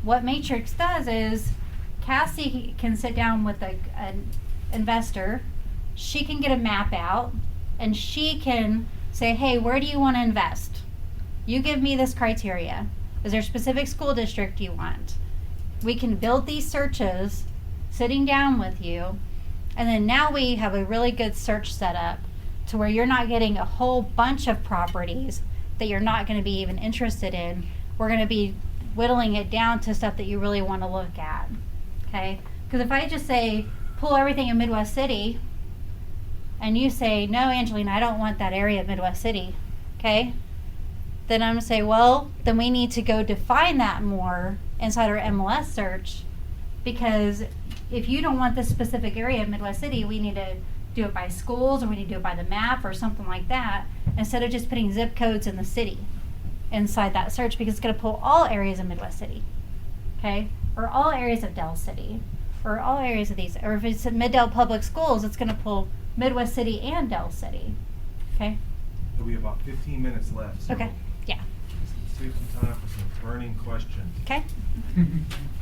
What Matrix does is Cassie can sit down with an investor. She can get a map out and she can say, hey, where do you want to invest? You give me this criteria. Is there a specific school district you want? We can build these searches sitting down with you, and then now we have a really good search set up to where you're not getting a whole bunch of properties that you're not going to be even interested in. We're going to be whittling it down to stuff that you really want to look at. Okay? Because if I just say, pull everything in Midwest City, and you say, no, Angelina, I don't want that area of Midwest City, okay? Then I'm going to say, well, then we need to go define that more inside our MLS search, because if you don't want this specific area of Midwest City, we need to do it by schools, or we need to do it by the map or something like that, instead of just putting zip codes in the city inside that search, because it's going to pull all areas of Midwest City, okay? Or all areas of Dell City, or all areas of these. Or if it's Mid-Dell Public Schools, it's going to pull Midwest City and Dell City, okay? So we have about 15 minutes left. So Okay, yeah. let's save some time for some burning questions. Okay.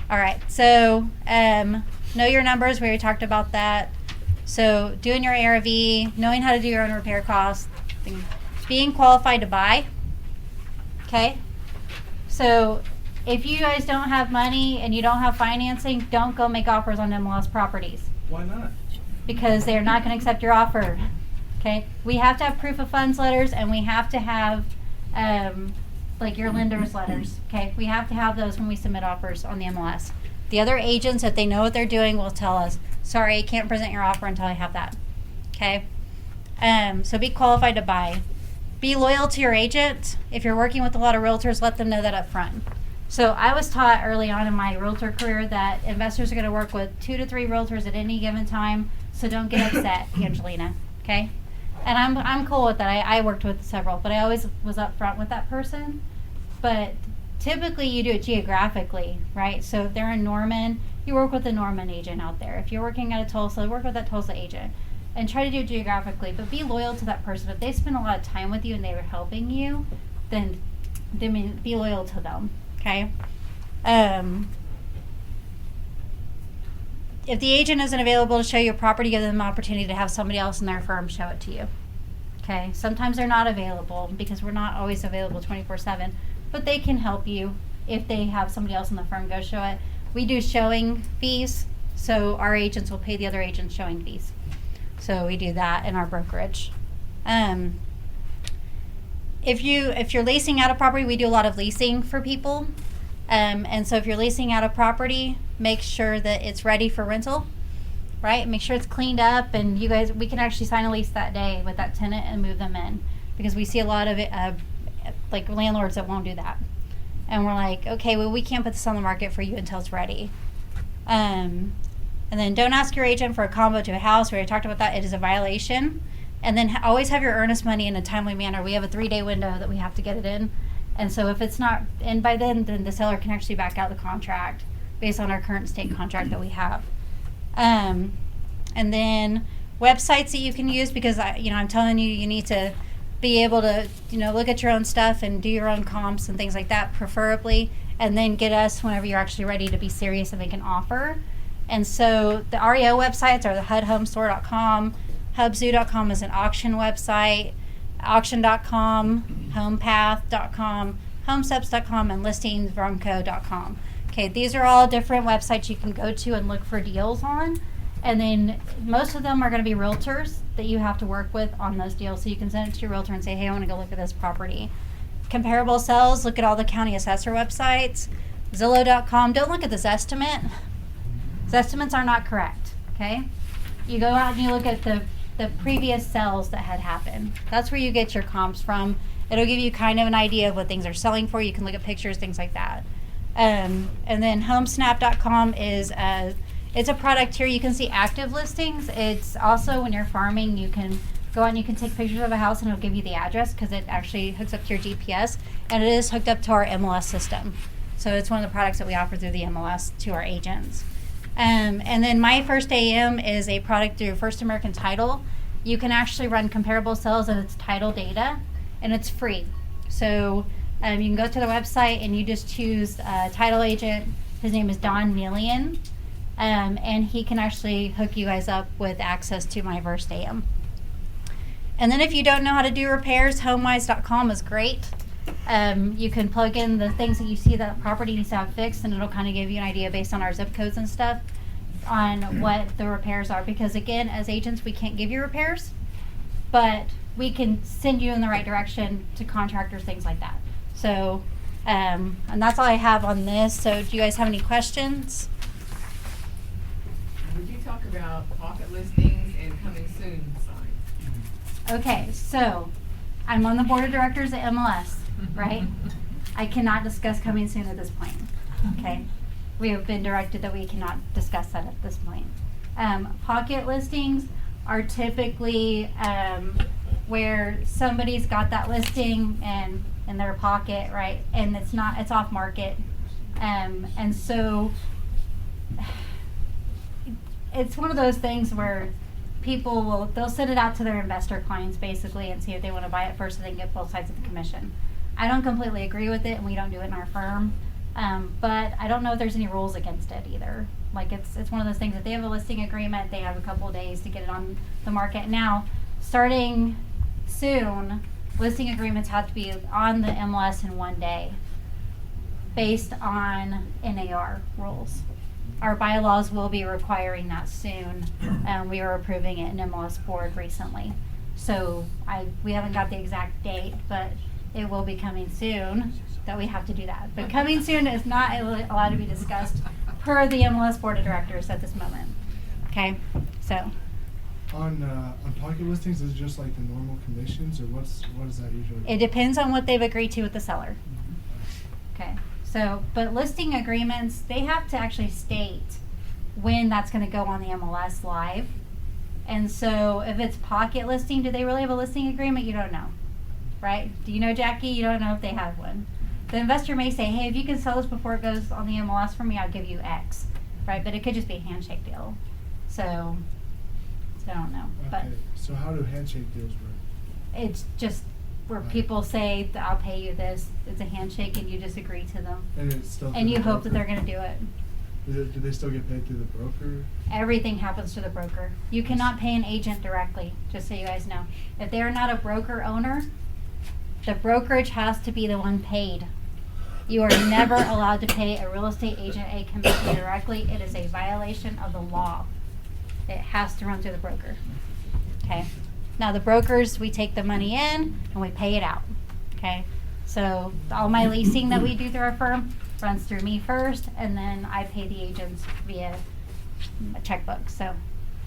All right. So, know your numbers. We already talked about that. So, doing your ARV, knowing how to do your own repair costs, being qualified to buy. Okay. So, if you guys don't have money and you don't have financing, don't go make offers on MLS properties, Why not? because they're not going to accept your offer. Okay. We have to have proof of funds letters, and we have to have like your lender's letters. Okay, we have to have those when we submit offers on the MLS. The other agents, if they know what they're doing, will tell us, sorry, I can't present your offer until I have that. Okay, so be qualified to buy. Be loyal to your agent. If you're working with a lot of realtors, let them know that up front. So I was taught early on in my realtor career that investors are going to work with 2 to 3 realtors at any given time, so don't get upset, Angelina. Okay? And I'm cool with that. I worked with several, but I always was up front with that person. But typically you do it geographically, right? So if they're in Norman, you work with the Norman agent out there. If you're working at a Tulsa, work with that Tulsa agent. And try to do it geographically, but be loyal to that person. If they spend a lot of time with you and they were helping you, then be loyal to them, okay? If the agent isn't available to show you a property, give them an opportunity to have somebody else in their firm show it to you. Okay, sometimes they're not available because we're not always available 24/7, but they can help you if they have somebody else in the firm go show it. We do showing fees, so our agents will pay the other agents showing fees. So we do that in our brokerage. If you're leasing out a property, we do a lot of leasing for people. And so if you're leasing out a property, make sure that it's ready for rental, right? Make sure it's cleaned up, and we can actually sign a lease that day with that tenant and move them in. because we see a lot of it, like landlords that won't do that. And we're like, okay, well, we can't put this on the market for you until it's ready. And then don't ask your agent for a combo to a house. We already talked about that. It is a violation. And then always have your earnest money in a timely manner. We have a 3-day window that we have to get it in. And so if it's not in by then the seller can actually back out the contract based on our current state contract that we have. And then websites that you can use, because I'm telling you, you need to be able to, look at your own stuff and do your own comps and things like that, preferably, and then get us whenever you're actually ready to be serious and make an offer. And so the REO websites are the HUDHomestore.com, HubZoo.com is an auction website, auction.com, homepath.com, homesteps.com, and listingsromco.com. Okay, these are all different websites you can go to and look for deals on. And then most of them are going to be realtors that you have to work with on those deals. So you can send it to your realtor and say, hey, I want to go look at this property. Comparable sales, look at all the county assessor websites. Zillow.com, don't look at this estimate. Estimates are not correct, okay? You go out and you look at the previous sales that had happened. That's where you get your comps from. It'll give you kind of an idea of what things are selling for. You can look at pictures, things like that. And then homesnap.com is it's a product here. You can see active listings. It's also when you're farming, you can go out and you can take pictures of a house and it'll give you the address because it actually hooks up to your GPS, and it is hooked up to our MLS system. So it's one of the products that we offer through the MLS to our agents. And then My First AM is a product through First American Title. You can actually run comparable sales of its title data, and it's free. So you can go to the website and you just choose a title agent. His name is Don Nelian. And he can actually hook you guys up with access to My First AM. And then if you don't know how to do repairs, homewise.com is great. You can plug in the things that you see that property needs to have fixed, and it'll kind of give you an idea based on our zip codes and stuff on what the repairs are. Because again, as agents, we can't give you repairs, but we can send you in the right direction to contractors, things like that. So, and that's all I have on this. So do you guys have any questions? Would you talk about pocket listings and coming soon signs? Okay, so I'm on the board of directors at MLS, right? I cannot discuss coming soon at this point, okay? We have been directed that we cannot discuss that at this point. Pocket listings are typically where somebody's got that listing and in their pocket, right? And it's off market. And so it's one of those things where they'll send it out to their investor clients basically and see if they want to buy it first so they can get both sides of the commission. I don't completely agree with it, and we don't do it in our firm. But I don't know if there's any rules against it either. Like it's one of those things that they have a listing agreement, they have a couple of days to get it on the market. Now, starting soon, listing agreements have to be on the MLS in 1 day based on NAR rules. Our bylaws will be requiring that soon. We are approving it in MLS board recently. So we haven't got the exact date, but it will be coming soon that we have to do that. But coming soon is not allowed to be discussed per the MLS board of directors at this moment. Okay, so. On pocket listings, is it just like the normal commissions, or what is that usually? It depends on what they've agreed to with the seller. Okay. So, but listing agreements, they have to actually state when that's going to go on the MLS live. And so if it's pocket listing, do they really have a listing agreement? You don't know, right? Do you know, Jackie? You don't know if they have one. The investor may say, hey, if you can sell this before it goes on the MLS for me, I'll give you X, right? But it could just be a handshake deal. So I don't know. Okay. But so how do handshake deals work? it's just where Right. people say, I'll pay you this. It's a handshake and you just agree to them. And it's still And you through the hope that they're broker? going to do it. Do they still get paid through the broker? Everything happens to the broker. You cannot pay an agent directly, just so you guys know. If they are not a broker owner, the brokerage has to be the one paid. You are never allowed to pay a real estate agent a commission directly. It is a violation of the law. It has to run through the broker. Okay. Now the brokers, we take the money in and we pay it out. Okay. So all my leasing that we do through our firm runs through me first, and then I pay the agents via a checkbook. So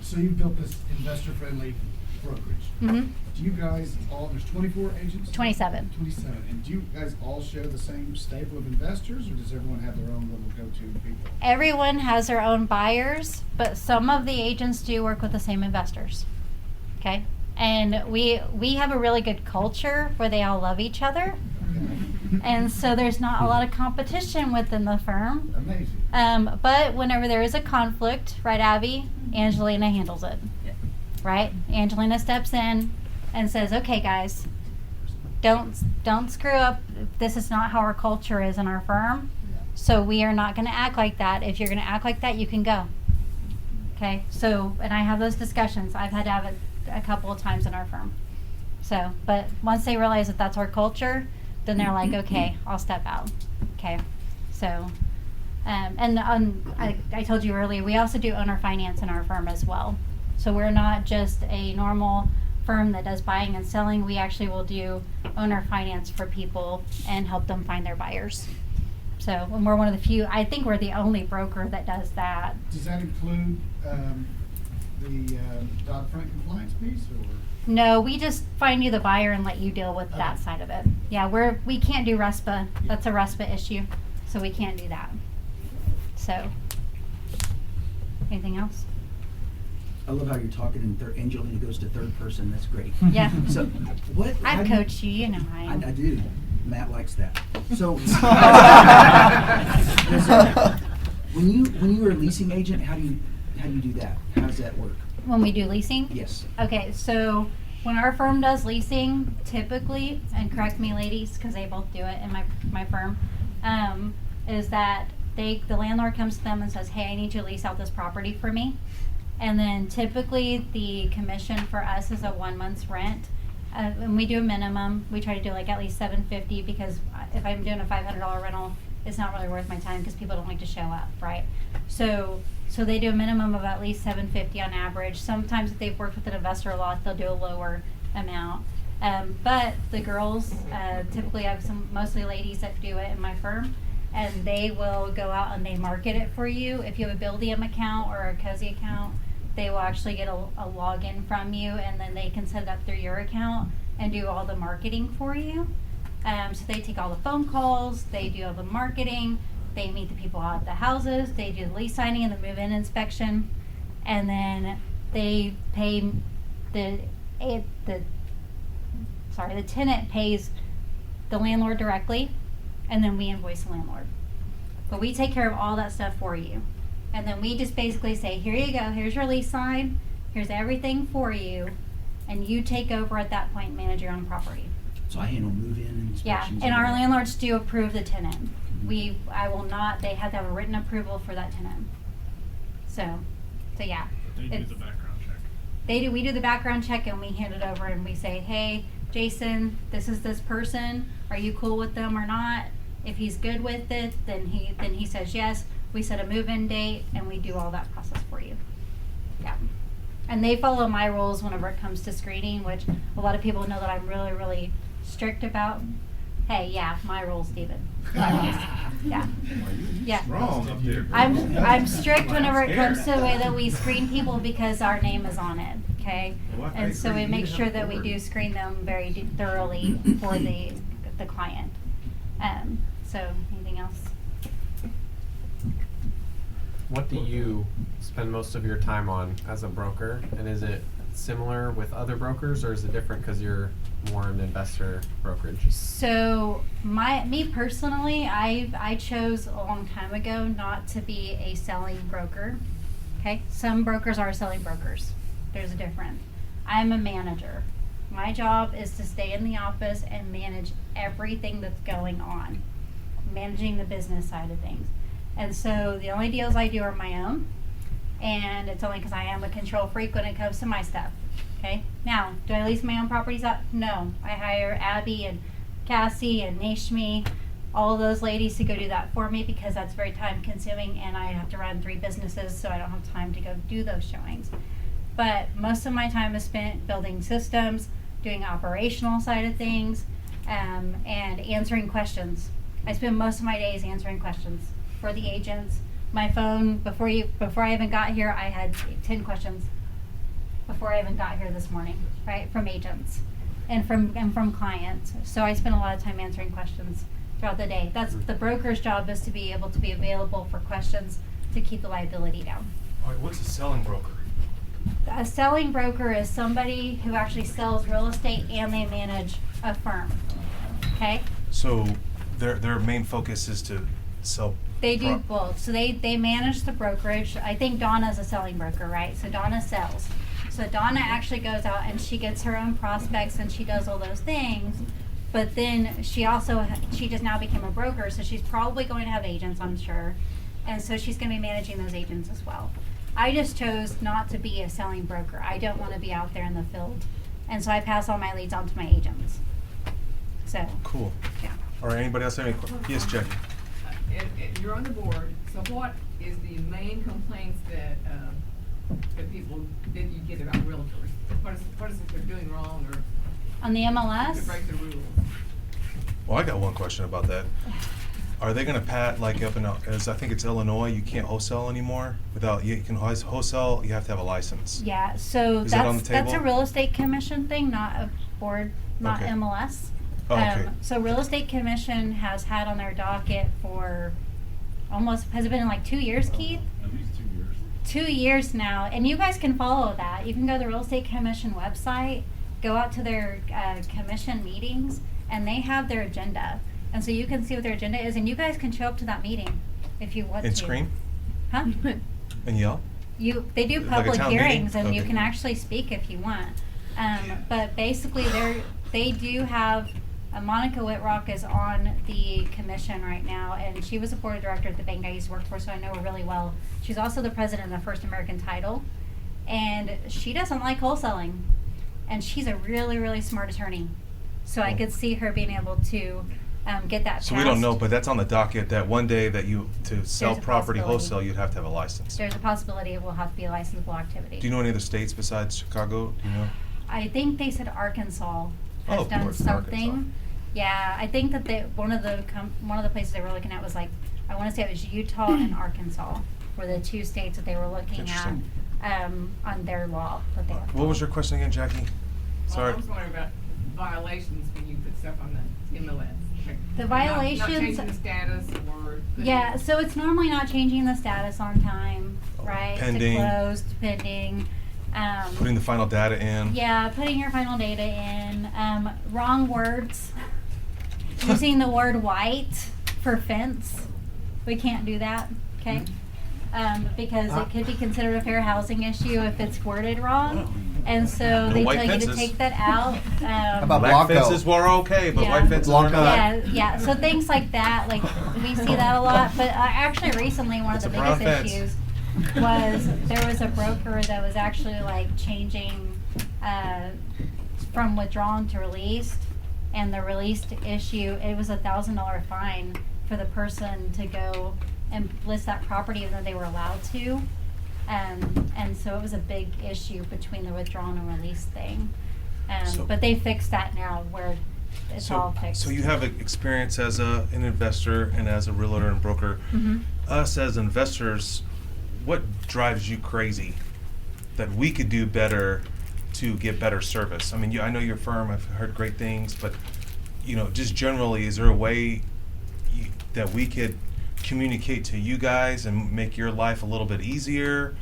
So you built this investor-friendly brokerage. Mhm. Do you guys all, there's 24 agents? 27. 27. And do you guys all share the same stable of investors, or does everyone have their own little go-to people? Everyone has their own buyers, but some of the agents do work with the same investors. Okay? And we have a really good culture where they all love each other. And so there's not a lot of competition within the firm. Amazing. But whenever there is a conflict, right, Abby, Angelina handles it. Right? Angelina steps in and says, "Okay, guys, don't screw up. This is not how our culture is in our firm. So we are not going to act like that. If you're going to act like that, you can go." Okay? So, and I have those discussions. I've had to have it a couple of times in our firm. So, but once they realize that that's our culture, then they're like, "Okay, I'll step out." Okay? So, I told you earlier, we also do owner finance in our firm as well. So we're not just a normal firm that does buying and selling. We actually will do owner finance for people and help them find their buyers. So, and we're one of the few, I think we're the only broker that does that. Does that include the Dodd-Frank compliance piece, or? No, we just find you the buyer and let you deal with that side of it. Yeah, we can't do RESPA. That's a RESPA issue, so we can't do that. So, anything else? I love how you're talking in third. Angelina goes to third person. That's great. Yeah. So, what? how I've do you- coached you, you know I am. I do. Matt likes that. So, when you were a leasing agent, how do you do that? How does that work? When we do leasing? Yes. Okay, so when our firm does leasing, typically, and correct me ladies, because they both do it in my firm, is that the landlord comes to them and says, "Hey, I need you to lease out this property for me." And then typically the commission for us is a 1 month's rent. And we do a minimum. We try to do like at least $750, because if I'm doing a $500 rental, it's not really worth my time because people don't like to show up, right? So they do a minimum of at least $750 on average. Sometimes if they've worked with an investor a lot, they'll do a lower amount. But the girls, typically I have mostly ladies that do it in my firm, and they will go out and they market it for you. If you have a Buildium account or a Cozy account, they will actually get a login from you, and then they can set it up through your account and do all the marketing for you. So they take all the phone calls, they do all the marketing, they meet the people out at the houses, they do the lease signing and the move-in inspection, and then they pay the tenant pays the landlord directly, and then we invoice the landlord. But we take care of all that stuff for you. And then we just basically say, "Here you go, here's your lease sign, here's everything for you," and you take over at that point and manage your own property. So I handle move-in Yeah, inspections. and all our that. landlords do approve the tenant. They have to have a written approval for that tenant. So yeah. They do It's- the background check. we do the background check, and we hand it over and we say, "Hey, Jason, this is this person. Are you cool with them or not?" If he's good with it, then he says yes. We set a move-in date, and we do all that process for you. Yeah. And they follow my rules whenever it comes to screening, which a lot of people know that I'm really, really strict about. Hey, yeah, my rules, Steven. My rules. Yeah. Yeah. Strong up there. I'm strict whenever it comes to the way that we screen people, because our name is on it, okay? Well, I And so agree. we You make need to sure have a that we board. do screen them very thoroughly for the client. So anything else? What do you spend most of your time on as a broker? And is it similar with other brokers, or is it different because you're more an investor brokerage? So me personally, I chose a long time ago not to be a selling broker. Okay, some brokers are selling brokers. There's a difference. I'm a manager. My job is to stay in the office and manage everything that's going on, managing the business side of things. And so the only deals I do are my own, and it's only because I am a control freak when it comes to my stuff. Okay. Now, do I lease my own properties out? No. I hire Abby and Cassie and Nashmi, all of those ladies to go do that for me, because that's very time consuming, and I have to run 3 businesses, so I don't have time to go do those showings. But most of my time is spent building systems, doing operational side of things, and answering questions. I spend most of my days answering questions for the agents. My phone, before I even got here, I had 10 questions. before I even got here this morning, right, from agents and from clients. So I spend a lot of time answering questions throughout the day. That's the broker's job, is to be able to be available for questions to keep the liability down. All right, what's a selling broker? A selling broker is somebody who actually sells real estate and they manage a firm. Okay? So their main focus is to sell. They do both. So they manage the brokerage. I think Donna's a selling broker, right? So Donna sells. So Donna actually goes out and she gets her own prospects and she does all those things. But then she just now became a broker, so she's probably going to have agents, I'm sure. And so she's going to be managing those agents as well. I just chose not to be a selling broker. I don't want to be out there in the field. And so I pass all my leads on to my agents. So. Cool. Yeah. All right, anybody else have any questions? Yes, Jackie. And you're on the board, so what is the main complaints that people, that you get about realtors? What is it they're doing wrong, or On the to MLS? break the rules? Well, I got one question about that. Are they going to pat like up in, as I think it's Illinois, you can't wholesale anymore without, you can wholesale, you have to have a license. Yeah, so Is that on the that's a table? real estate commission thing, not a board, not Okay. MLS. Oh, okay. So real estate commission has had on their docket for has it been like 2 years, Keith? At least 2 years. 2 years now, and you guys can follow that. You can go to the Real Estate Commission website, go out to their commission meetings, and they have their agenda. And so you can see what their agenda is, and you guys can show up to that meeting if you want to. And scream Huh? and yell? They do Like a public town hearings, meeting? and you Okay. can actually speak if you want. But basically, they do have. Monica Whitrock is on the commission right now, and she was a board of director at the bank I used to work for, so I know her really well. She's also the president of First American Title, and she doesn't like wholesaling, and she's a really, really smart attorney. So I could see her being able to get that So we don't passed. know, but that's on the docket that one day that to sell There's a property possibility. wholesale, you'd have to have a license. There's a possibility it will have to be a licensable activity. Do you know any other states besides Chicago? Do you know? I think they said Arkansas has Oh, of done course, something. Arkansas. Yeah, I think that one of the places they were looking at was like, I want to say it was Utah and Arkansas were the two states that they were looking at Interesting. on their law that they were. What was your question again, Jackie? Sorry. I was wondering about violations when you put stuff on the MLS. The Not violations- changing the status or. Yeah, so it's normally not changing the status on time, right? Pending. To closed, pending. Putting the final data in. Yeah, putting your final data in. Wrong words. Using the word white for fence. We can't do that, okay? Because it could be considered a fair housing issue if it's worded wrong. And so No they white tell you to fences. take that out. How about Black Blanco? fences were okay, but Yeah. white fences are Blanco. not. Yeah, so things like that, like we see that a lot. But actually recently one of It's the a brown biggest fence. issues was there was a broker that was actually like changing from withdrawn to released, and the released issue, it was $1,000 fine for the person to go and list that property even though they were allowed to. And so it was a big issue between the withdrawn and released thing. So- But they fixed that now where it's all fixed. So you have experience as an investor and as a realtor and broker. Mhm. Us as investors, what drives you crazy that we could do better to get better service? I mean, I know your firm. I've heard great things, but just generally, is there a way that we could communicate to you guys and make your life a little bit easier?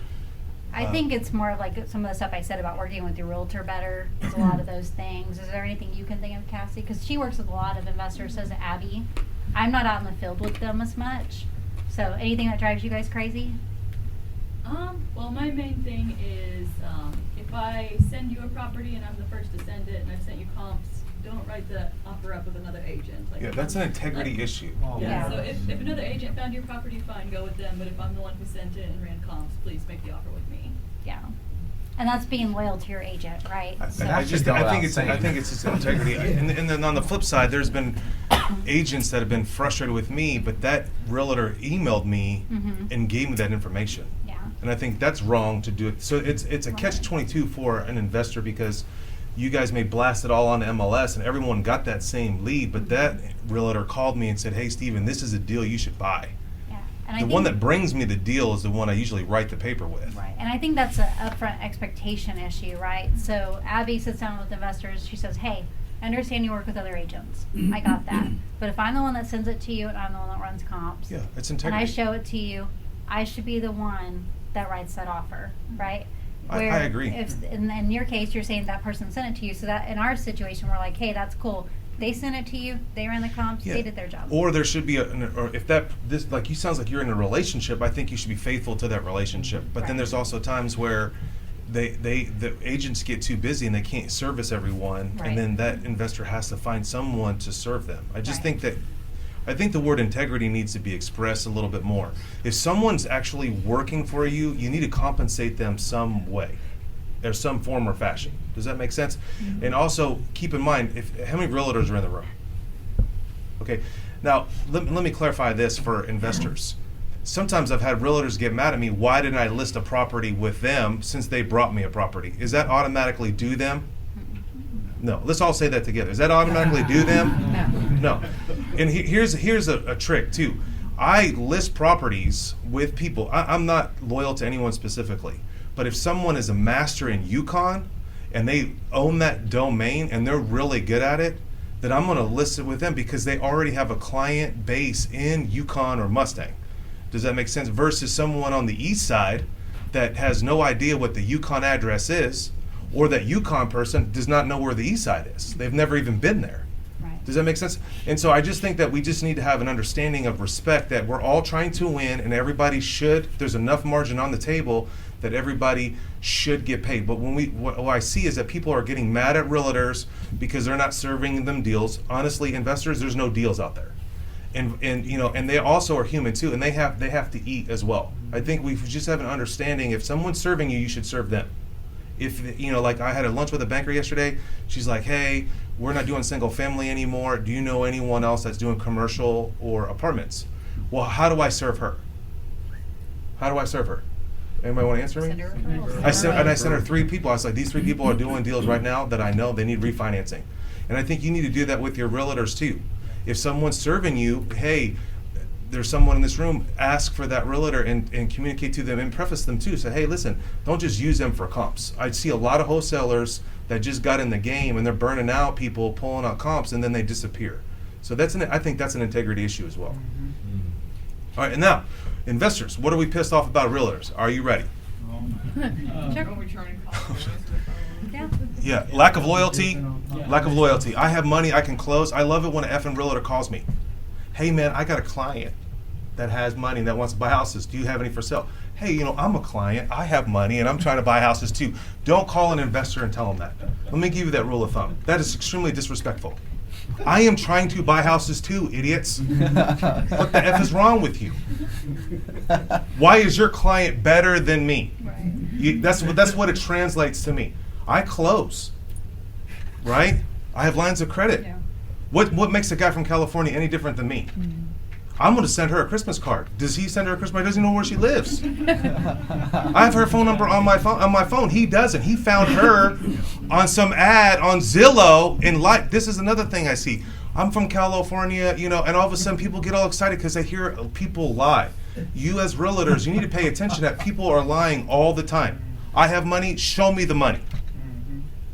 I think it's more of like some of the stuff I said about working with your realtor better. There's a lot of those things. Is there anything you can think of, Cassie? Because she works with a lot of investors, says Abby. I'm not out in the field with them as much. So anything that drives you guys crazy? Well, my main thing is, if I send you a property and I'm the first to send it and I've sent you comps, don't write the offer up with another agent. Like, Yeah, that's an integrity like- issue. Oh, Yeah, Yeah. so if another agent found your property, fine, go with them, but if I'm the one who sent it and ran comps, please make the offer with me. Yeah. And that's being loyal to your agent, right? I So- think it's just integrity. And then on the flip side, there's been agents that have been frustrated with me, but that realtor emailed me Mhm. and gave me that information. Yeah. And I think that's wrong to do it. So it's a catch-22 for an investor because you guys may blast it all on MLS and everyone got that same lead, but that realtor called me and said, "Hey, Steven, this is a deal you should buy." Yeah. And I The think, one that brings me the deal is the one I usually write the paper with. right, and I think that's an upfront expectation issue, right? So Abby sits down with investors. She says, "Hey, I understand you work with other agents. I got that. But if I'm the one that sends it to you and I'm the one that runs comps, Yeah, it's and integrity. I show it to you, I should be the one that writes that offer, right?" I agree. If in your case, you're saying that person sent it to you, so that in our situation, we're like, "Hey, that's cool. They sent it to you. They ran the comps. Yeah. They did their job." Or there should be or if this like you sounds like you're in a relationship, I think you should be faithful to that relationship. But then Right. there's also times where the agents get too busy and they can't service everyone, Right. and then that investor has to find someone to serve them. I just Right. I think the word integrity needs to be expressed a little bit more. If someone's actually working for you, you need to compensate them some way, or some form or fashion. Does that make sense? And also keep in mind, how many realtors are in the room? Okay, now let me clarify this for investors. Sometimes I've had realtors get mad at me, why didn't I list a property with them since they brought me a property? Is that automatically due them? No. Let's all say that together. Is that automatically due them? No. And here's a trick too. I list properties with people. I'm not loyal to anyone specifically, but if someone is a master in Yukon and they own that domain and they're really good at it, then I'm going to list it with them because they already have a client base in Yukon or Mustang. Does that make sense? Versus someone on the east side that has no idea what the Yukon address is, or that Yukon person does not know where the east side is. They've never even been there. Right. Does that make sense? And so I just think that we just need to have an understanding of respect, that we're all trying to win and everybody should, there's enough margin on the table that everybody should get paid. But what I see is that people are getting mad at realtors because they're not serving them deals. Honestly, investors, there's no deals out there. And they also are human too, and they have to eat as well. I think we just have an understanding, if someone's serving you, you should serve them. If like I had a lunch with a banker yesterday, she's like, "Hey, we're not doing single family anymore. Do you know anyone else that's doing commercial or apartments?" Well, how do I serve her? How do I serve her? Anybody want to answer me? Send her a call. I sent her 3 people. I was like, these 3 people are doing deals right now that I know they need refinancing. And I think you need to do that with your realtors too. If someone's serving you, hey, there's someone in this room, ask for that realtor and communicate to them and preface them too. Say, hey, listen, don't just use them for comps. I see a lot of wholesalers that just got in the game and they're burning out people, pulling out comps, and then they disappear. So I think that's an integrity issue as well. All right, and now, investors, what are we pissed off about realtors? Are you ready? Don't return calls. Yeah. Yeah, lack of loyalty. Lack of loyalty. I have money, I can close. I love it when an effing realtor calls me. Hey man, I got a client that has money that wants to buy houses. Do you have any for sale? Hey, I'm a client. I have money and I'm trying to buy houses too. Don't call an investor and tell them that. Let me give you that rule of thumb. That is extremely disrespectful. I am trying to buy houses too, idiots. What the F is wrong with you? Why is your client better than me? Right. That's what it translates to me. I close, right? I have lines of credit. Yeah. What makes a guy from California any different than me? I'm going to send her a Christmas card. Does he send her a Christmas card? He doesn't know where she lives. I have her phone number on my phone. He doesn't. He found her on some ad on Zillow in light. This is another thing I see. I'm from California, and all of a sudden people get all excited because they hear people lie. You as realtors, you need to pay attention that people are lying all the time. I have money, show me the money.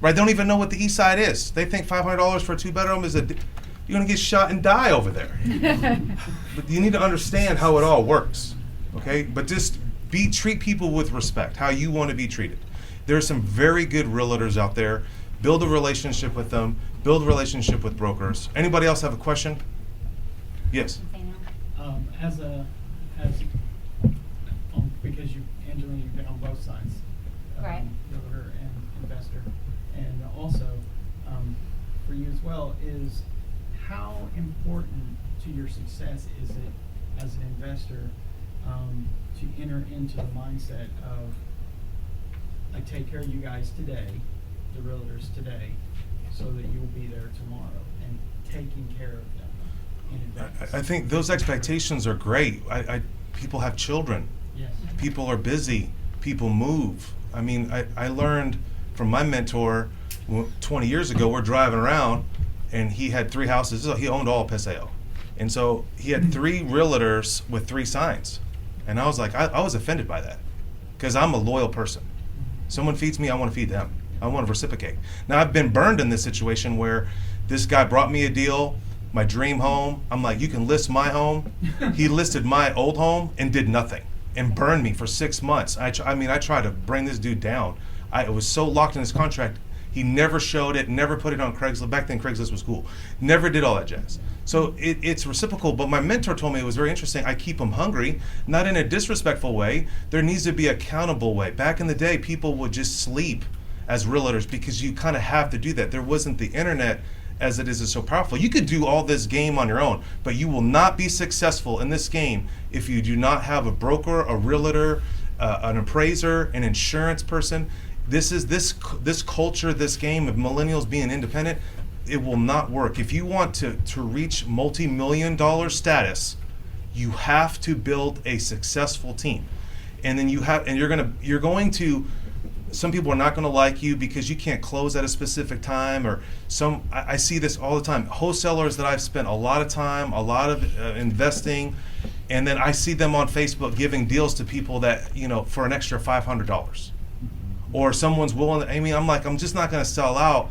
Right? They don't even know what the east side is. They think $500 for a 2-bedroom is you're going to get shot and die over there. But you need to understand how it all works. Okay? But just treat people with respect, how you want to be treated. There are some very good realtors out there. Build a relationship with them. Build a relationship with brokers. Anybody else have a question? Yes. Because Angelina, you've been on both sides, Right. realtor and investor, and also for you as well, is how important to your success is it as an investor to enter into the mindset of, I take care of you guys today, the realtors today, so that you'll be there tomorrow, and taking care of them in advance. I think those expectations are great. People have children. Yes. People are busy. People move. I mean, I learned from my mentor 20 years ago. We're driving around, and he had 3 houses. He owned all of Paseo. And so he had 3 realtors with 3 signs. And I was like, I was offended by that because I'm a loyal person. Someone feeds me, I want to feed them. I want to reciprocate. Now, I've been burned in this situation where this guy brought me a deal, my dream home. I'm like, you can list my home. He listed my old home and did nothing and burned me for 6 months. I tried to bring this dude down. I was so locked in his contract. He never showed it, never put it on Craigslist. Back then, Craigslist was cool. Never did all that jazz. So it's reciprocal, but my mentor told me it was very interesting. I keep them hungry, not in a disrespectful way. There needs to be an accountable way. Back in the day, people would just sleep as realtors because you kind of have to do that. There wasn't the internet as it is so powerful. You could do all this game on your own, but you will not be successful in this game if you do not have a broker, a realtor, an appraiser, an insurance person. This culture, this game of millennials being independent, it will not work. If you want to reach multi-million-dollar status, you have to build a successful team. And then you're going to some people are not going to like you because you can't close at a specific time, or I see this all the time. Wholesalers that I've spent a lot of time, a lot of investing, and then I see them on Facebook giving deals to people that, for an extra $500. Or someone's willing, I'm like, I'm just not going to sell out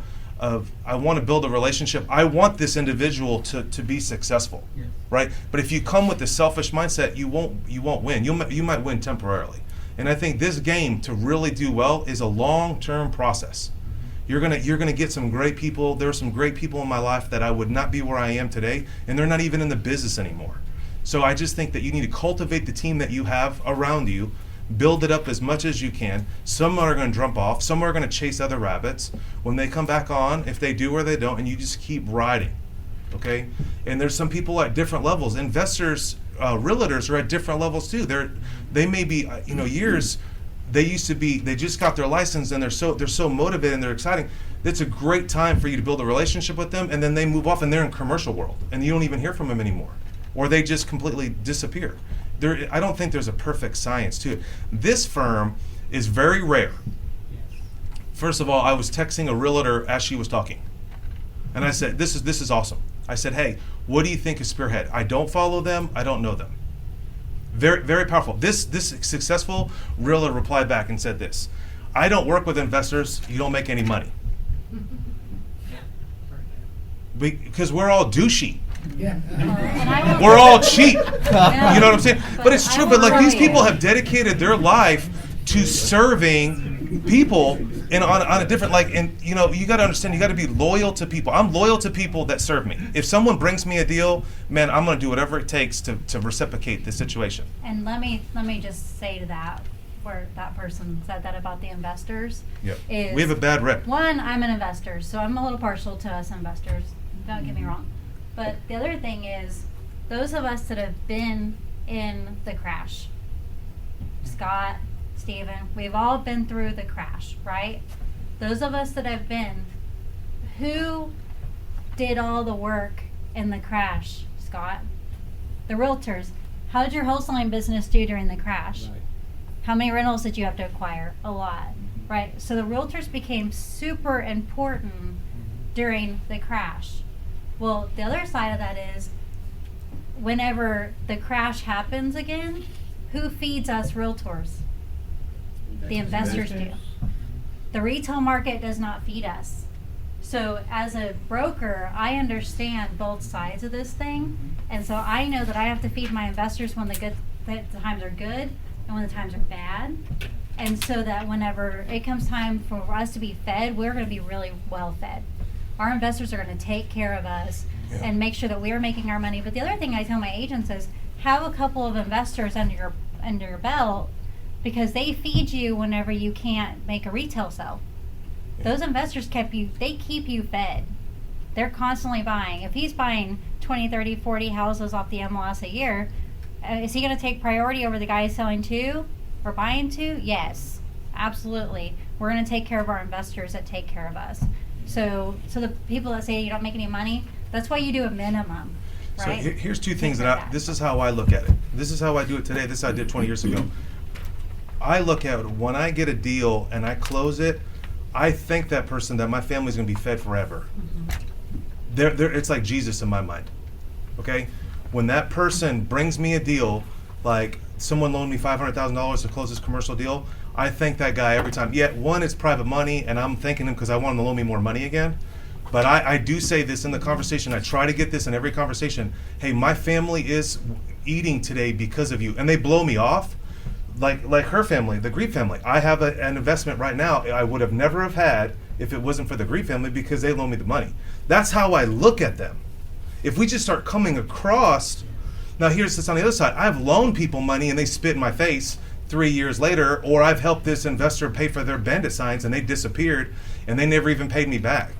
I want to build a relationship. I want this individual to be successful, right? But if you come with the selfish mindset, you won't win. You might win temporarily. And I think this game, to really do well, is a long-term process. You're gonna get some great people. There are some great people in my life that I would not be where I am today, and they're not even in the business anymore. So I just think that you need to cultivate the team that you have around you, build it up as much as you can. Some are going to jump off. Some are going to chase other rabbits. When they come back on, if they do or they don't, and you just keep riding, okay? And there's some people at different levels. Investors, realtors are at different levels too. They may be, years. They just got their license and they're so motivated and they're exciting. It's a great time for you to build a relationship with them, and then they move off and they're in commercial world and you don't even hear from them anymore, or they just completely disappear. I don't think there's a perfect science to it. This firm is very rare. First of all, I was texting a realtor as she was talking, and I said, "This is awesome." I said, "Hey, what do you think of Spearhead?" I don't follow them. I don't know them. Very, very powerful. This successful realtor replied back and said this: "I don't work with investors. You don't make any money." Because we're all douchey. Yeah. We're all cheap. You know what I'm saying? But it's true. But like, these people have dedicated their life to serving people and on a different, you got to understand, you got to be loyal to people. I'm loyal to people that serve me. If someone brings me a deal, man, I'm going to do whatever it takes to reciprocate the situation. And let me just say to that, where that person said that about the investors. Yep. Is, we have a bad rep. One, I'm an investor, so I'm a little partial to us investors. Don't get me wrong. But the other thing is, those of us that have been in the crash, Scott, Steven, we've all been through the crash, right? Those of us that have been, who did all the work in the crash, Scott? The realtors. How did your wholesaling business do during the crash? Right. How many rentals did you have to acquire? A lot, right? So the realtors became super important during the crash. Well, the other side of that is, whenever the crash happens again, who feeds us realtors? The investors do. The retail market does not feed us. So as a broker, I understand both sides of this thing. And so I know that I have to feed my investors when the times are good and when the times are bad. And so that whenever it comes time for us to be fed, we're going to be really well fed. Our investors are going to take care of us and make sure that we are making our money. But the other thing I tell my agents is, have a couple of investors under your belt, because they feed you whenever you can't make a retail sale. Those investors keep you fed. They're constantly buying. If he's buying 20, 30, 40 houses off the MLS a year, is he going to take priority over the guy selling 2 or buying 2? Yes, absolutely. We're going to take care of our investors that take care of us. So the people that say you don't make any money, that's why you do a minimum, right? So here's 2 things this is how I look at it. This is how I do it today. This I did 20 years ago. I look at it, when I get a deal and I close it, I thank that person that my family's going to be fed forever. It's like Jesus in my mind, okay? When that person brings me a deal, like someone loaned me $500,000 to close this commercial deal, I thank that guy every time. Yet, one, it's private money, and I'm thanking him because I want him to loan me more money again. But I do say this in the conversation. I try to get this in every conversation. Hey, my family is eating today because of you. And they blow me off. Like her family, the Grief family. I have an investment right now I would have never have had if it wasn't for the Grief family because they loan me the money. That's how I look at them. If we just start coming across, now here's this on the other side. I've loaned people money and they spit in my face 3 years later, or I've helped this investor pay for their bandit signs and they disappeared and they never even paid me back.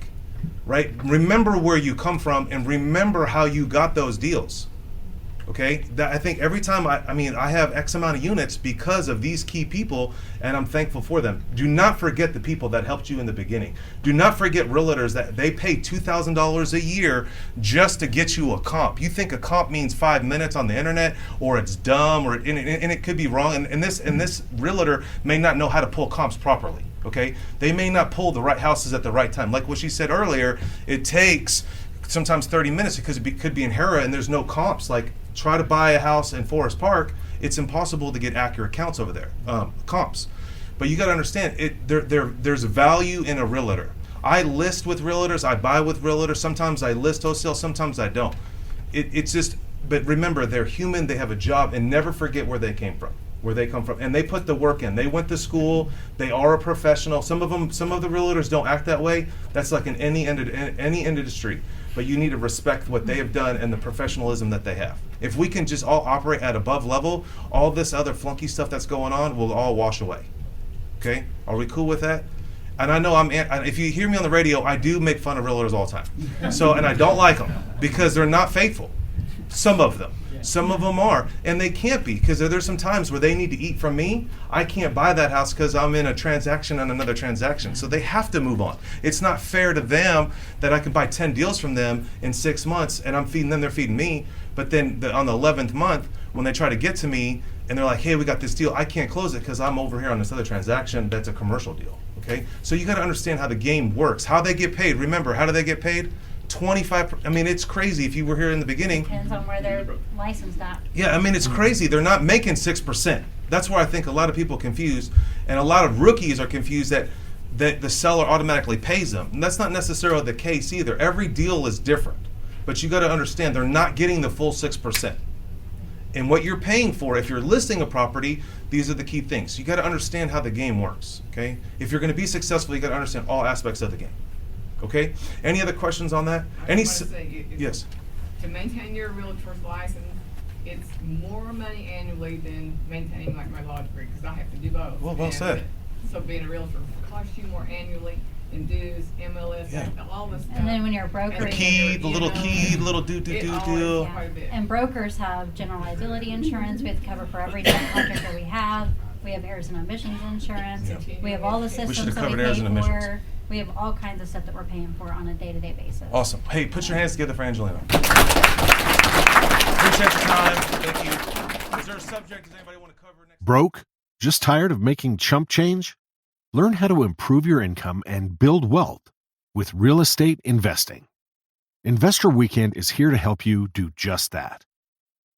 Right? Remember where you come from and remember how you got those deals. Okay? I think every time I have X amount of units because of these key people, and I'm thankful for them. Do not forget the people that helped you in the beginning. Do not forget realtors that they pay $2,000 a year just to get you a comp. You think a comp means 5 minutes on the internet, or it's dumb, and it could be wrong. And this realtor may not know how to pull comps properly. Okay? They may not pull the right houses at the right time. Like what she said earlier, it takes sometimes 30 minutes because it could be in Hera and there's no comps. Like, try to buy a house in Forest Park, it's impossible to get accurate counts over there, comps. But you got to understand, there's value in a realtor. I list with realtors, I buy with realtors. Sometimes I list wholesale, sometimes I don't. It's just, but remember, they're human, they have a job, and never forget where they came from, where they come from. And they put the work in. They went to school, they are a professional. Some of the realtors don't act that way. That's like in any industry. But you need to respect what they have done and the professionalism that they have. If we can just all operate at above level, all this other flunky stuff that's going on will all wash away. Okay? Are we cool with that? And I know if you hear me on the radio, I do make fun of realtors all the time. So, and I don't like them because they're not faithful. Some of them. Some of them are, and they can't be, because there's some times where they need to eat from me. I can't buy that house because I'm in a transaction on another transaction. So they have to move on. It's not fair to them that I can buy 10 deals from them in 6 months and I'm feeding them, they're feeding me. But then on the 11th month, when they try to get to me and they're like, hey, we got this deal, I can't close it because I'm over here on this other transaction that's a commercial deal. Okay? So you got to understand how the game works, how they get paid. Remember, how do they get paid? 25. I mean, it's crazy. If you were here in the beginning, Depends on where they're licensed at. yeah, I mean, it's crazy. They're not making 6%. That's where I think a lot of people are confused, and a lot of rookies are confused that the seller automatically pays them. And that's not necessarily the case either. Every deal is different, but you got to understand they're not getting the full 6%. And what you're paying for, if you're listing a property, these are the key things. You got to understand how the game works. Okay, if you're going to be successful, you got to understand all aspects of the game. Okay. Any other questions on that? Yes. To maintain your realtor's license, it's more money annually than maintaining like my law degree, because I have to do both. Well said. So being a realtor costs you more annually in dues, MLS, all this stuff. And then when you're a broker, the little do. Yeah. And brokers have general liability insurance. We have to cover for every contractor we have. We have errors and omissions insurance. Yeah. We have all the systems should have that we covered pay errors and omissions. for. We have all kinds of stuff that we're paying for on a day-to-day basis. Awesome. Hey, put your hands together for Angelina. Appreciate your time. Thank you. Is there a subject does anybody want to cover next? Broke? Just tired of making chump change? Learn how to improve your income and build wealth with real estate investing. Investor Weekend is here to help you do just that.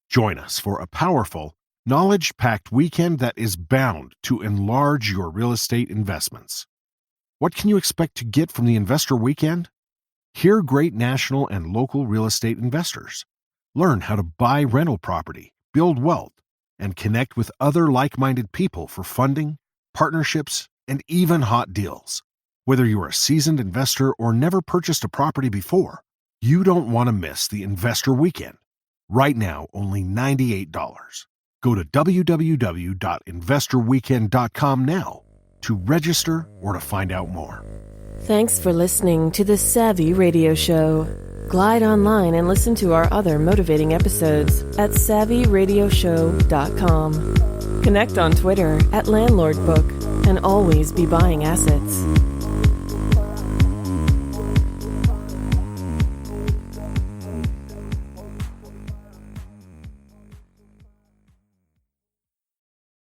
Join us for a powerful, knowledge-packed weekend that is bound to enlarge your real estate investments. What can you expect to get from the Investor Weekend? Hear great national and local real estate investors. Learn how to buy rental property, build wealth, and connect with other like-minded people for funding, partnerships, and even hot deals. Whether you're a seasoned investor or never purchased a property before, you don't want to miss the Investor Weekend. Right now, only $98. Go to www.investorweekend.com now to register or to find out more. Thanks for listening to the Savvy Radio Show. Glide online and listen to our other motivating episodes at savvyradioshow.com. Connect on Twitter at LandlordBook and always be buying assets.